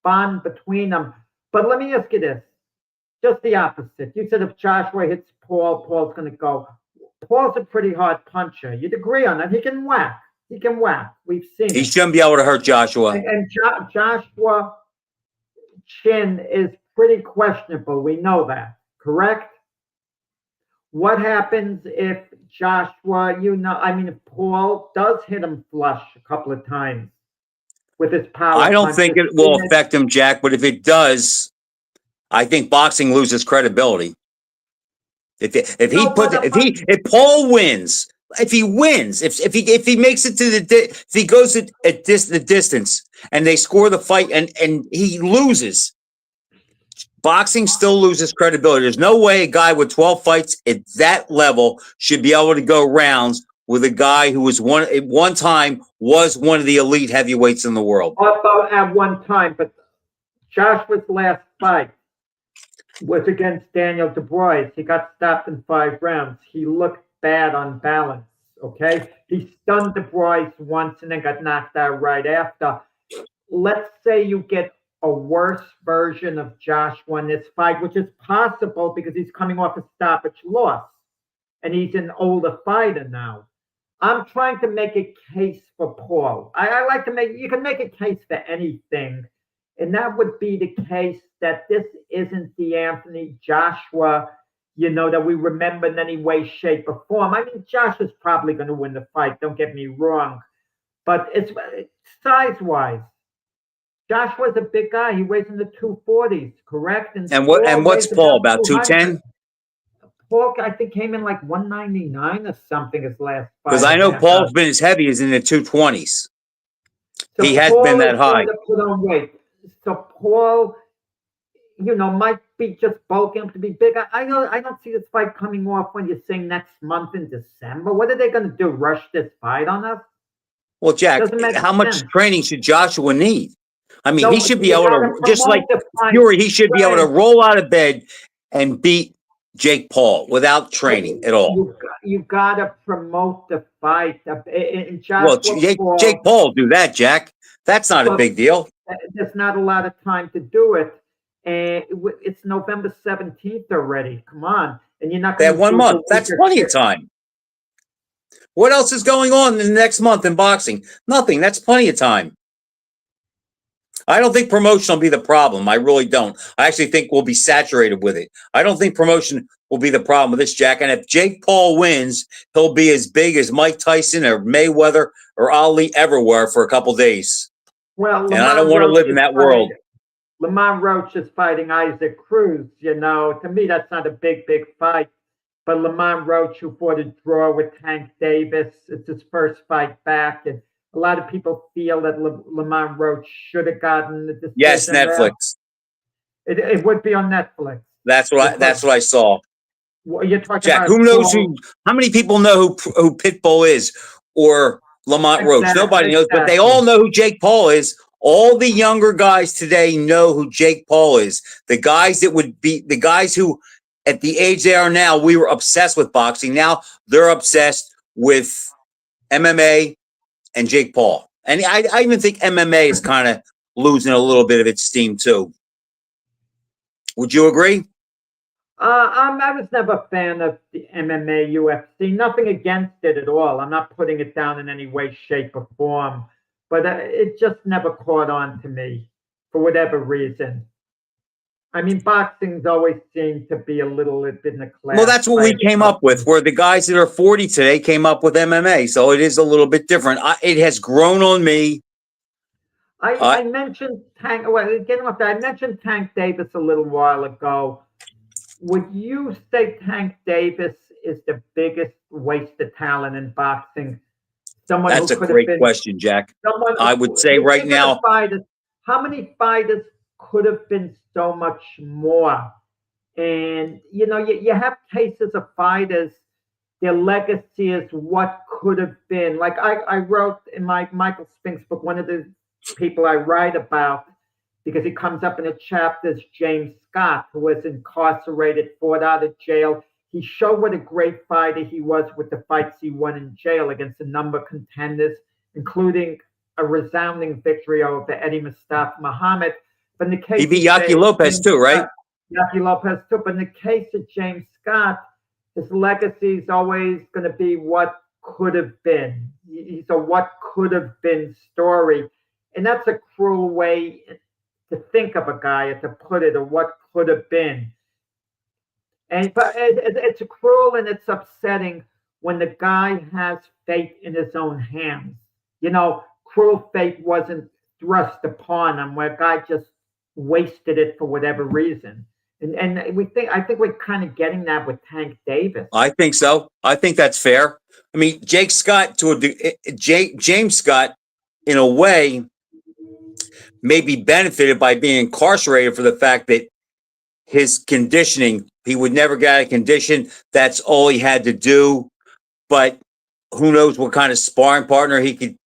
Speaker 4: bond between them. But let me ask you this, just the opposite. You said if Joshua hits Paul, Paul's going to go. Paul's a pretty hard puncher. You'd agree on that. He can whack. We've seen
Speaker 3: He shouldn't be able to hurt Joshua.
Speaker 4: And Joshua chin is pretty questionable. We know that, correct? What happens if Joshua, if Paul does hit him flush a couple of times? With his power.
Speaker 3: I don't think it will affect him, Jack, but if it does, I think boxing loses credibility. If Paul wins, if he makes it to if he goes at the distance and they score the fight and he loses, boxing still loses credibility. There's no way a guy with 12 fights at that level should be able to go rounds with a guy who was at one time was one of the elite heavyweights in the world.
Speaker 4: At one time, but Joshua's last fight was against Daniel Dubois. He got stopped in 5 rounds. He looked bad on balance, okay? He stunned Dubois once and then got knocked out right after. Let's say you get a worse version of Joshua in this fight, which is possible because he's coming off a stoppage loss and he's an older fighter now. I'm trying to make a case for Paul. I like to you can make a case for anything. And that would be the case that this isn't the Anthony Joshua, that we remember in any way, shape, or form. I mean, Joshua's probably going to win the fight. Don't get me wrong. But it's size-wise. Joshua's a big guy. He weighs in the 240s, correct?
Speaker 3: And what's Paul, about 210?
Speaker 4: Paul, I think, came in like 199 or something his last fight.
Speaker 3: Because I know Paul's been as heavy as in the 220s.
Speaker 4: So
Speaker 3: he has been that high.
Speaker 4: Put on weight. So Paul, might be just bulking up to be big. I don't see this fight coming off when you say next month in December. What are they going to do? Rush this fight on us?
Speaker 3: Well, Jack, how much training should Joshua need? I mean, he should be able to, just like Fury, he should be able to roll out of bed and beat Jake Paul without training at all.
Speaker 4: You got to promote the fight. Jake
Speaker 3: Paul will do that, Jack. That's not a big deal.
Speaker 4: There's not a lot of time to do it. And it's November 17th already. Come on. And you're not going to
Speaker 3: 1 month. That's plenty of time. What else is going on in the next month in boxing? Nothing. That's plenty of time. I don't think promotion will be the problem. I really don't. I actually think we'll be saturated with it. I don't think promotion will be the problem with this, Jack. And if Jake Paul wins, he'll be as big as Mike Tyson or Mayweather or Ali ever were for a couple days.
Speaker 4: Well,
Speaker 3: and I don't want to live in that world.
Speaker 4: Lamont Roach is fighting Isaac Cruz. To me, that's not a big fight. But Lamont Roach, who fought a draw with Tank Davis, it's his first fight back. And a lot of people feel that Lamont Roach should have gotten the decision.
Speaker 3: Yes, Netflix.
Speaker 4: It would be on Netflix.
Speaker 3: That's what I saw.
Speaker 4: Well, you're talking
Speaker 3: Jack,
Speaker 4: about
Speaker 3: who knows how many people know who Pitbull is or Lamont Roach? Nobody knows, but they all know who Jake Paul is. All the younger guys today know who Jake Paul is. The guys who, at the age they are now, we were obsessed with boxing. Now they're obsessed with MMA and Jake Paul. And I even think MMA is kind of losing a little bit of its steam too. Would you agree?
Speaker 4: I was never a fan of the MMA, UFC. Nothing against it at all. I'm not putting it down in any way, shape, or form. But it just never caught on to me for whatever reason. I mean, boxing's always seemed to be a little bit in the class.
Speaker 3: Well, that's what we came up with, where the guys that are 40 today came up with MMA. So it is a little bit different. It has grown on me.
Speaker 4: I mentioned Tank. Well, getting off that, I mentioned Tank Davis a little while ago. Would you say Tank Davis is the biggest waste of talent in boxing?
Speaker 3: That's a great question, Jack. I would say right now,
Speaker 4: how many fighters could have been so much more? And you have cases of fighters. Their legacy is what could have been. Like I wrote in my Michael Spinks book, one of the people I write about, because he comes up in a chapter, is James Scott, who was incarcerated, fought out of jail. He showed what a great fighter he was with the fights he won in jail against a number of contenders, including a resounding victory over Eddie Mustafa Muhammad. But in the case
Speaker 3: he beat Yaki Lopez too, right?
Speaker 4: Yaki Lopez too. But in the case of James Scott, his legacy is always going to be what could have been. He's a what could have been story. And that's a cruel way to think of a guy, to put it, or what could have been. But it's cruel and it's upsetting when the guy has fate in his own hands. Cruel fate wasn't thrust upon him, where a guy just wasted it for whatever reason. And I think we're kind of getting that with Tank Davis.
Speaker 3: I think so. I think that's fair. I mean, James Scott, in a way, maybe benefited by being incarcerated for the fact that his conditioning, he would never get out of condition. That's all he had to do. But who knows what kind of sparring partner he could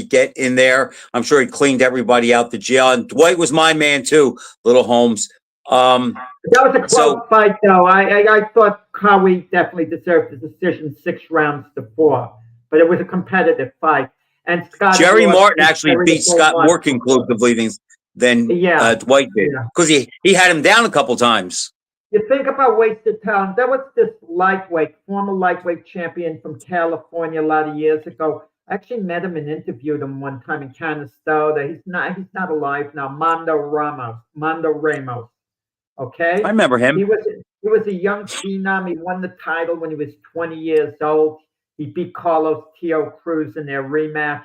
Speaker 3: get in there. I'm sure he cleaned everybody out the jail. And Dwight was my man too, Little Holmes.
Speaker 4: That was a close fight, though. I thought Howie definitely deserved the decision 6-4, but it was a competitive fight. And Scott
Speaker 3: Jerry Martin actually beat Scott more conclusively than Dwight did, because he had him down a couple times.
Speaker 4: You think about wasted talent. There was this former lightweight champion from California a lot of years ago. I actually met him and interviewed him one time in Canastota. He's not alive now. Mando Ramos. Okay,
Speaker 3: I remember him.
Speaker 4: He was a young phenom. He won the title when he was 20 years old. He beat Carlos Tio Cruz in their rematch.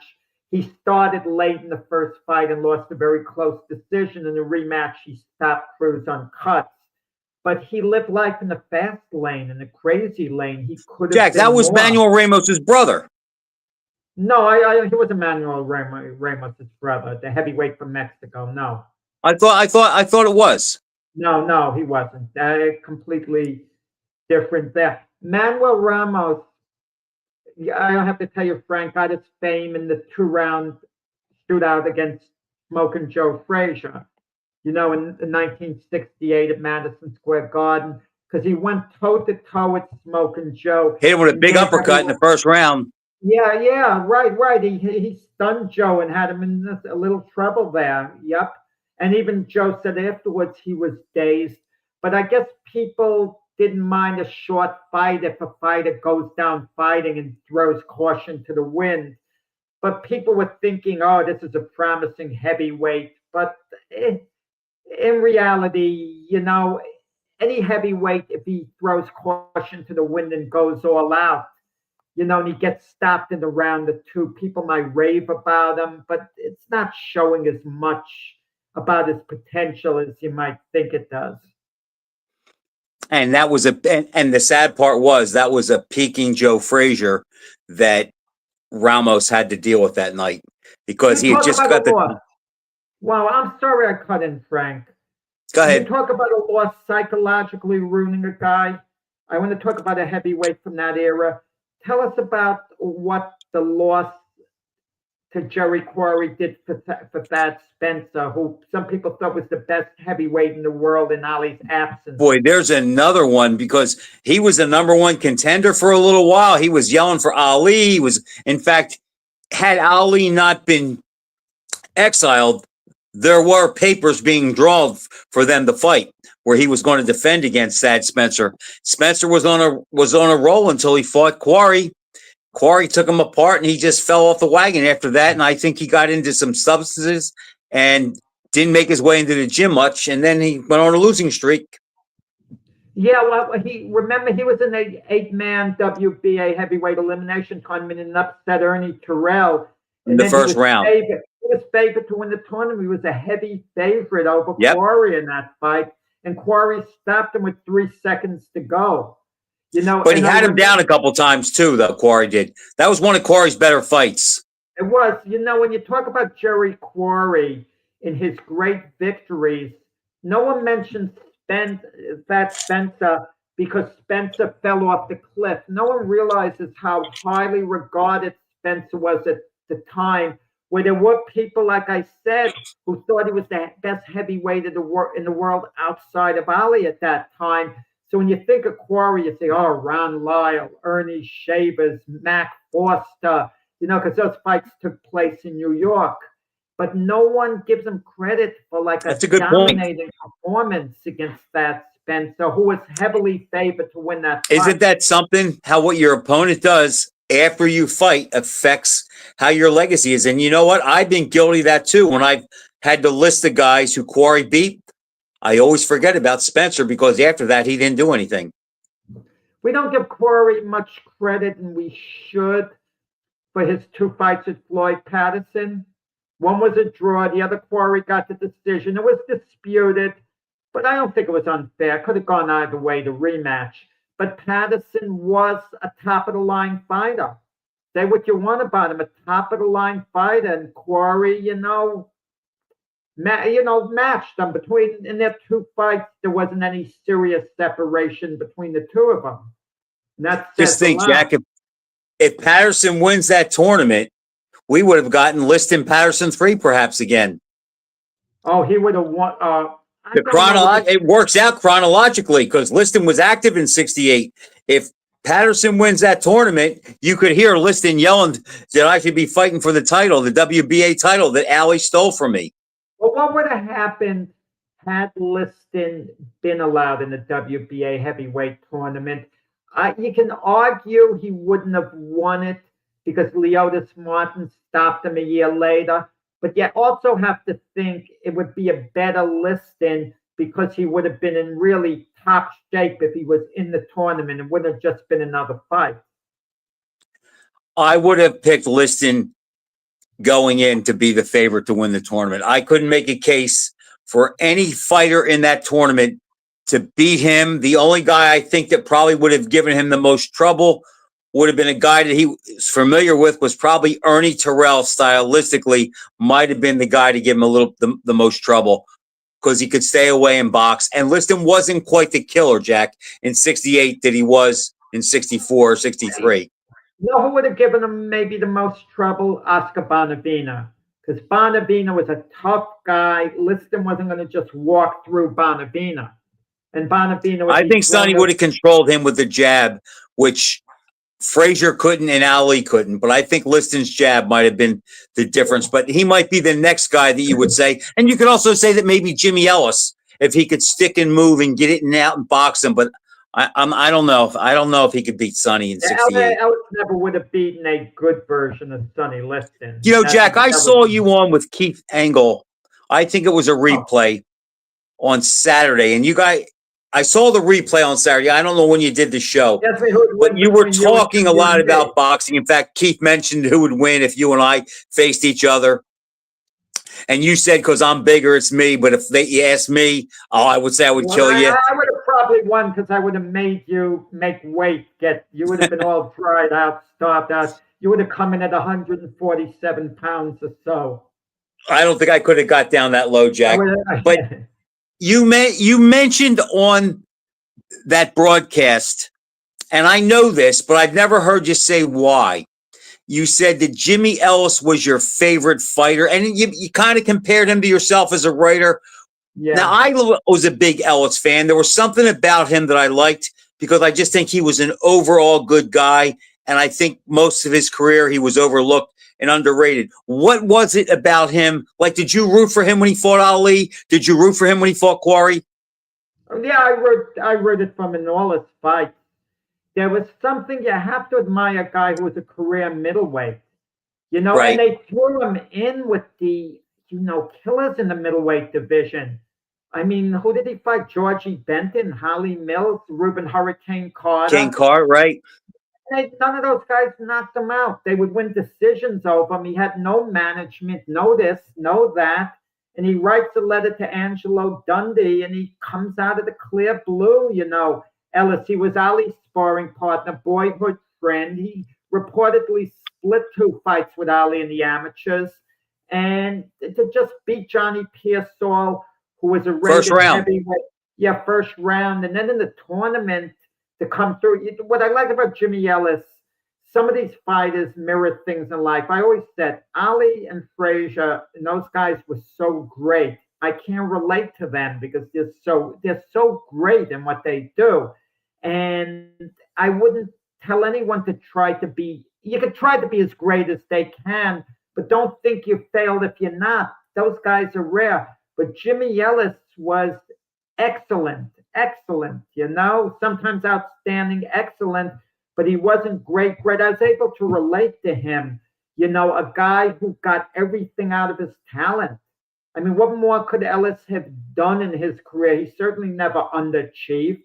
Speaker 4: He started late in the first fight and lost a very close decision. In the rematch, he stopped Cruz on cuts. But he lived life in the fast lane, in the crazy lane. He could have.
Speaker 3: Jack, that was more. Manuel Ramos's brother.
Speaker 4: No, he wasn't Manuel Ramos's brother, the heavyweight from Mexico. No.
Speaker 3: I thought it was.
Speaker 4: No, he wasn't. Completely different there. Manuel Ramos, I don't have to tell you, Frank, got his fame in the 2-round shootout against Smokin' Joe Frazier, in 1968 at Madison Square Garden, because he went toe-to-toe with Smokin' Joe.
Speaker 3: Hit him with a big uppercut in the first round.
Speaker 4: Yeah, right. He stunned Joe and had him in a little trouble there. Yep. And even Joe said afterwards he was dazed. But I guess people didn't mind a short fight if a fighter goes down fighting and throws caution to the wind. But people were thinking, this is a promising heavyweight. But in reality, any heavyweight, if he throws caution to the wind and goes all out, and he gets stopped in the round or two, people might rave about him, but it's not showing as much about his potential as you might think it does.
Speaker 3: And that was and the sad part was that was a peaking Joe Frazier that Ramos had to deal with that night because he had just got the.
Speaker 4: Wow, I'm sorry I cut in, Frank.
Speaker 3: Go ahead.
Speaker 4: You talk about a loss psychologically ruining a guy. I want to talk about a heavyweight from that era. Tell us about what the loss to Jerry Quarry did for Thad Spencer, who some people thought was the best heavyweight in the world in Ali's absence.
Speaker 3: Boy, there's another one because he was the number one contender for a little while. He was yelling for Ali. He was, in fact, had Ali not been exiled, there were papers being drawn for them to fight where he was going to defend against Thad Spencer. Spencer was on a roll until he fought Quarry. Quarry took him apart and he just fell off the wagon after that. And I think he got into some substances and didn't make his way into the gym much. And then he went on a losing streak.
Speaker 4: Yeah, well, he was in the 8-man WBA heavyweight elimination tournament and upset Ernie Terrell
Speaker 3: in the first round.
Speaker 4: He was favored to win the tournament. He was a heavy favorite over Quarry in that fight. And Quarry stopped him with 3 seconds to go.
Speaker 3: But he had him down a couple times too, though, Quarry did. That was one of Quarry's better fights.
Speaker 4: It was. When you talk about Jerry Quarry in his great victories, no one mentions Thad Spencer because Spencer fell off the cliff. No one realizes how highly regarded Spencer was at the time, where there were people, like I said, who thought he was the best heavyweight in the world outside of Ali at that time. So when you think of Quarry, you say, oh, Ron Lyle, Ernie Shavers, Mac Foster, because those fights took place in New York. But no one gives him credit for a dominating performance against that Spencer, who was heavily favored to win that fight.
Speaker 3: Isn't that something? How what your opponent does after you fight affects how your legacy is. And you know what? I've been guilty of that too. When I've had to list the guys who Quarry beat, I always forget about Spencer because after that, he didn't do anything.
Speaker 4: We don't give Quarry much credit, and we should, for his 2 fights with Floyd Patterson. One was a draw. The other Quarry got the decision. It was disputed, but I don't think it was unfair. Could have gone either way, the rematch. But Patterson was a top-of-the-line fighter. Say what you want about him, a top-of-the-line fighter. And Quarry, matched them in their 2 fights. There wasn't any serious separation between the 2 of them. And that's
Speaker 3: just think, Jack, if Patterson wins that tournament, we would have gotten Liston Patterson 3 perhaps again.
Speaker 4: Oh, he would have won.
Speaker 3: It works out chronologically because Liston was active in '68. If Patterson wins that tournament, you could hear Liston yelling that I should be fighting for the title, the WBA title that Ali stole from me.
Speaker 4: Well, what would have happened had Liston been allowed in the WBA heavyweight tournament? You can argue he wouldn't have won it because Leotis Martin stopped him a year later. But you also have to think it would be a better Liston because he would have been in really top shape if he was in the tournament. It wouldn't have just been another fight.
Speaker 3: I would have picked Liston going in to be the favorite to win the tournament. I couldn't make a case for any fighter in that tournament to beat him. The only guy I think that probably would have given him the most trouble would have been a guy that he was familiar with, was probably Ernie Terrell. Stylistically, might have been the guy to give him the most trouble because he could stay away and box. And Liston wasn't quite the killer, Jack, in '68 that he was in '64 or '63.
Speaker 4: You know who would have given him maybe the most trouble? Oscar Bonavena. Because Bonavena was a tough guy. Liston wasn't going to just walk through Bonavena. And Bonavena
Speaker 3: I think Sonny would have controlled him with the jab, which Frazier couldn't and Ali couldn't. But I think Liston's jab might have been the difference. But he might be the next guy that you would say. And you could also say that maybe Jimmy Ellis, if he could stick and move and get it and out and box him. But I don't know. I don't know if he could beat Sonny in '68.
Speaker 4: Ellis never would have beaten a good version of Sonny Liston.
Speaker 3: Jack, I saw you on with Keith Engel. I think it was a replay on Saturday. And you guys, I saw the replay on Saturday. I don't know when you did the show. But you were talking a lot about boxing. In fact, Keith mentioned who would win if you and I faced each other. And you said, because I'm bigger, it's me. But if you asked me, I would say I would kill you.
Speaker 4: I would have probably won because I would have made you make weight. You would have been all dried out, starved out. You would have come in at 147 pounds or so.
Speaker 3: I don't think I could have got down that low, Jack. But you mentioned on that broadcast, and I know this, but I've never heard you say why. You said that Jimmy Ellis was your favorite fighter, and you kind of compared him to yourself as a writer. Yeah. Now, I was a big Ellis fan. There was something about him that I liked because I just think he was an overall good guy, and I think most of his career he was overlooked and underrated. What was it about him? Like, did you root for him when he fought Ali? Did you root for him when he fought Quarry?
Speaker 4: Yeah, I rooted for him in all his fights. There was something you have to admire a guy who was a career middleweight,
Speaker 3: right.
Speaker 4: And they threw him in with the, killers in the middleweight division. I mean, who did he fight? Georgie Benton, Holly Mills, Ruben Hurricane Carter.
Speaker 3: King Carter, right.
Speaker 4: None of those guys knocked him out. They would win decisions over him. He had no management, no this, no that. And he writes a letter to Angelo Dundee, and he comes out of the clear blue, Ellis, he was Ali's sparring partner, boyhood friend. He reportedly split 2 fights with Ali in the amateurs. And to just beat Johnny Pearsall, who was a
Speaker 3: first round.
Speaker 4: Heavyweight. Yeah, first round. And then in the tournament to come through. What I like about Jimmy Ellis, some of these fighters mirror things in life. I always said Ali and Frazier and those guys were so great. I can't relate to them because they're so great in what they do. And I wouldn't tell anyone to try to be, you can try to be as great as they can, but don't think you failed if you're not. Those guys are rare. But Jimmy Ellis was excellent, sometimes outstanding, excellent, but he wasn't great. I was able to relate to him, a guy who got everything out of his talent. I mean, what more could Ellis have done in his career? He certainly never underachieved.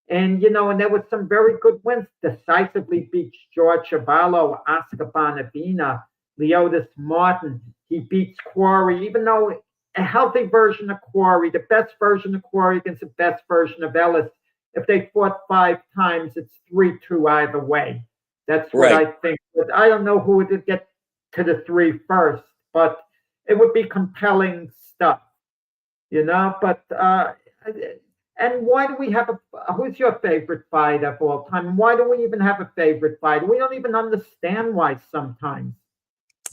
Speaker 4: And, and there was some very good wins. Decisively beats George Chuvalo, Oscar Bonavena, Leotis Martin. He beats Quarry, even though a healthy version of Quarry, the best version of Quarry against the best version of Ellis. If they fought 5 times, it's 3-2 either way. That's what I think. But I don't know who would get to the 3 first, but it would be compelling stuff, But and why do we have who's your favorite fighter of all time? Why do we even have a favorite fighter? We don't even understand why sometimes.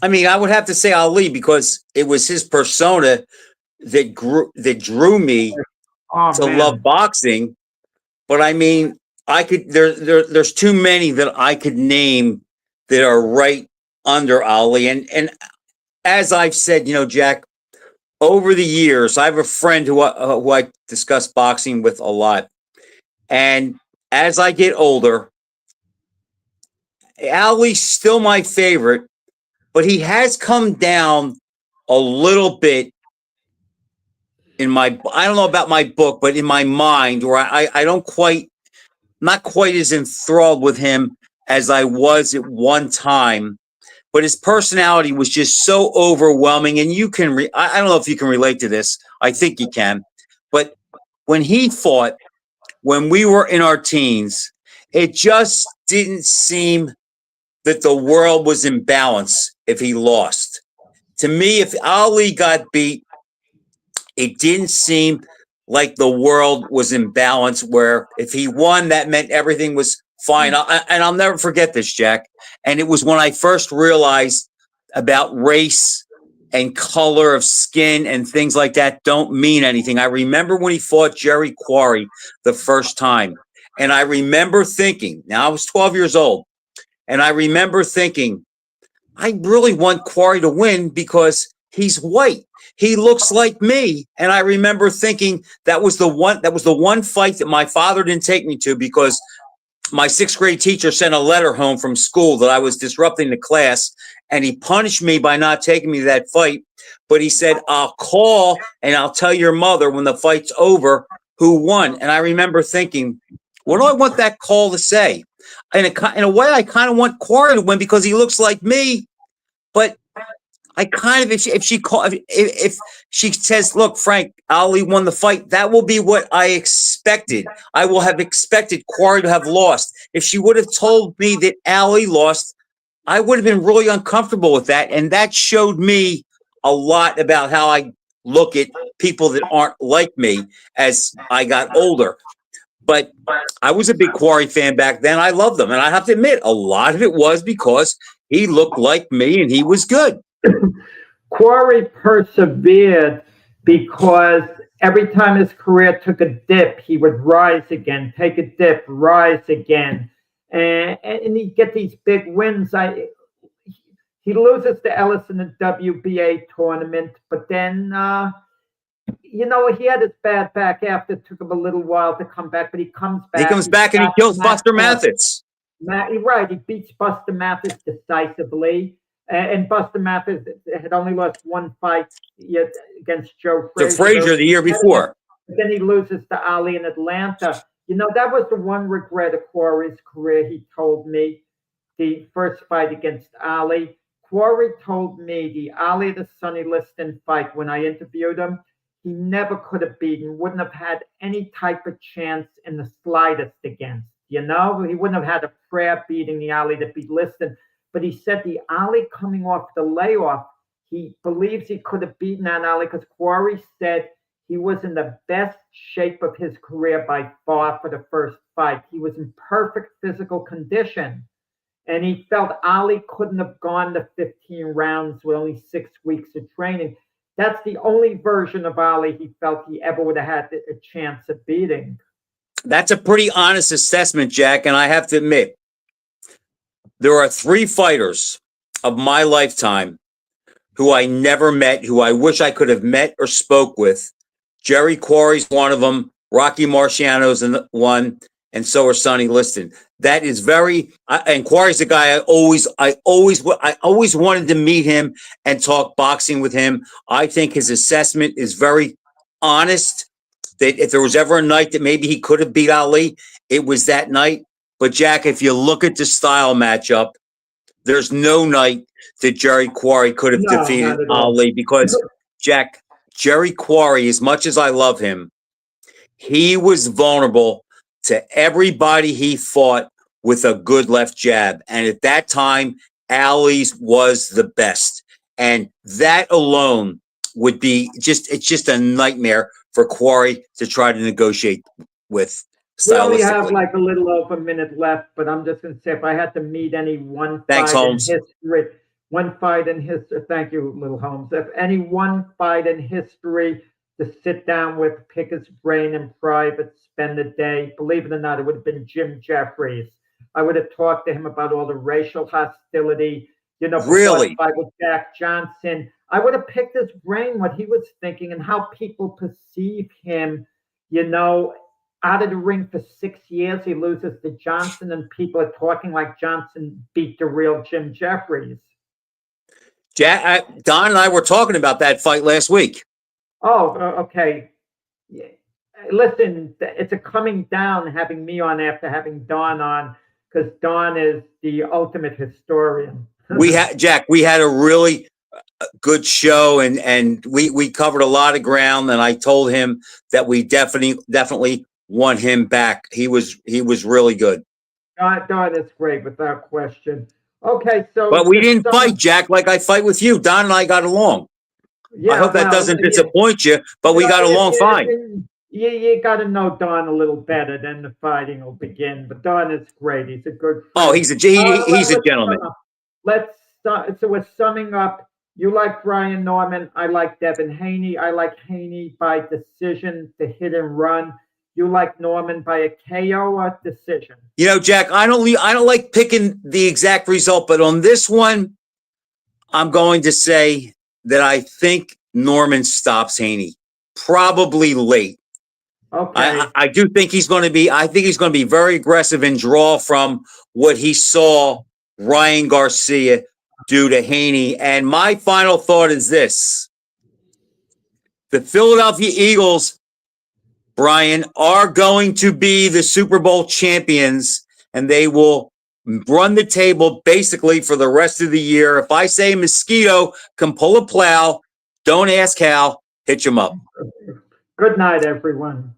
Speaker 3: I mean, I would have to say Ali because it was his persona that drew me to love boxing. But I mean, I could there's too many that I could name that are right under Ali. And as I've said, Jack, over the years, I have a friend who I discuss boxing with a lot. And as I get older, Ali's still my favorite, but he has come down a little bit in my, I don't know about my book, but in my mind, where I don't quite, not quite as enthralled with him as I was at one time. But his personality was just so overwhelming. And you can, I don't know if you can relate to this. I think you can. But when he fought, when we were in our teens, it just didn't seem that the world was in balance if he lost. To me, if Ali got beat, it didn't seem like the world was in balance, where if he won, that meant everything was fine. And I'll never forget this, Jack. And it was when I first realized about race and color of skin and things like that don't mean anything. I remember when he fought Jerry Quarry the first time. And I remember thinking, now I was 12 years old, and I remember thinking, I really want Quarry to win because he's white. He looks like me. And I remember thinking that was the one fight that my father didn't take me to because my 6th grade teacher sent a letter home from school that I was disrupting the class, and he punished me by not taking me to that fight. But he said, I'll call and I'll tell your mother when the fight's over who won. And I remember thinking, what do I want that call to say? In a way, I kind of want Quarry to win because he looks like me. But I kind of, if she says, look, Frank, Ali won the fight, that will be what I expected. I will have expected Quarry to have lost. If she would have told me that Ali lost, I would have been really uncomfortable with that. And that showed me a lot about how I look at people that aren't like me as I got older. But I was a big Quarry fan back then. I loved him. And I have to admit, a lot of it was because he looked like me and he was good.
Speaker 4: Quarry persevered because every time his career took a dip, he would rise again, take a dip, rise again. And he'd get these big wins. He loses to Ellis in the WBA tournament, but then, he had his bad back after. It took him a little while to come back, but he comes back.
Speaker 3: He comes back and he kills Buster Mathis.
Speaker 4: Right, he beats Buster Mathis decisively. And Buster Mathis had only lost one fight yet against Joe Frazier.
Speaker 3: To Frazier the year before.
Speaker 4: Then he loses to Ali in Atlanta. That was the one regret of Quarry's career, he told me, the first fight against Ali. Quarry told me the Ali to Sonny Liston fight, when I interviewed him, he never could have beaten, wouldn't have had any type of chance in the slightest against. He wouldn't have had a prayer beating the Ali to beat Liston. But he said the Ali coming off the layoff, he believes he could have beaten that Ali because Quarry said he was in the best shape of his career by far for the first fight. He was in perfect physical condition. And he felt Ali couldn't have gone to 15 rounds with only 6 weeks of training. That's the only version of Ali he felt he ever would have had a chance of beating.
Speaker 3: That's a pretty honest assessment, Jack. And I have to admit, there are 3 fighters of my lifetime who I never met, who I wish I could have met or spoke with. Jerry Quarry's one of them. Rocky Marciano's one, and so are Sonny Liston. That is and Quarry's the guy I always wanted to meet him and talk boxing with him. I think his assessment is very honest. That if there was ever a night that maybe he could have beat Ali, it was that night. But Jack, if you look at the style matchup, there's no night that Jerry Quarry could have defeated Ali because, Jack, Jerry Quarry, as much as I love him, he was vulnerable to everybody he fought with a good left jab. And at that time, Ali's was the best. And that alone would be it's just a nightmare for Quarry to try to negotiate with.
Speaker 4: We only have like a little over a minute left, but I'm just going to say, if I had to meet any one fight in history, thank you, Little Holmes. If any one fight in history to sit down with, pick his brain in private, spend the day, believe it or not, it would have been Jim Jeffries. I would have talked to him about all the racial hostility,
Speaker 3: really?
Speaker 4: Fight with Jack Johnson. I would have picked his brain, what he was thinking and how people perceive him, out of the ring for 6 years. He loses to Johnson and people are talking like Johnson beat the real Jim Jeffries.
Speaker 3: Don and I were talking about that fight last week.
Speaker 4: Oh, okay. Yeah. Listen, it's a coming down having me on after having Don on, because Don is the ultimate historian.
Speaker 3: We had a really good show and we covered a lot of ground, and I told him that we definitely want him back. He was really good.
Speaker 4: Don is great, without question. Okay, so
Speaker 3: but we didn't fight, Jack, like I fight with you. Don and I got along. Yeah, I hope that doesn't disappoint you, but we got along fine.
Speaker 4: You got to know Don a little better, then the fighting will begin. But Don is great. He's a good friend.
Speaker 3: Oh, he's a gentleman.
Speaker 4: Let's start. So we're summing up. You like Brian Norman. I like Devin Haney. I like Haney by decision to hit and run. You like Norman by a KO or decision?
Speaker 3: Jack, I don't like picking the exact result, but on this one, I'm going to say that I think Norman stops Haney, probably late.
Speaker 4: Okay.
Speaker 3: I do think he's going to be. I think he's going to be very aggressive and draw from what he saw Ryan Garcia do to Haney. And my final thought is this: the Philadelphia Eagles, Brian, are going to be the Super Bowl champions, and they will run the table basically for the rest of the year. If I say a mosquito can pull a plow, don't ask how, hitch him up.
Speaker 4: Good night, everyone.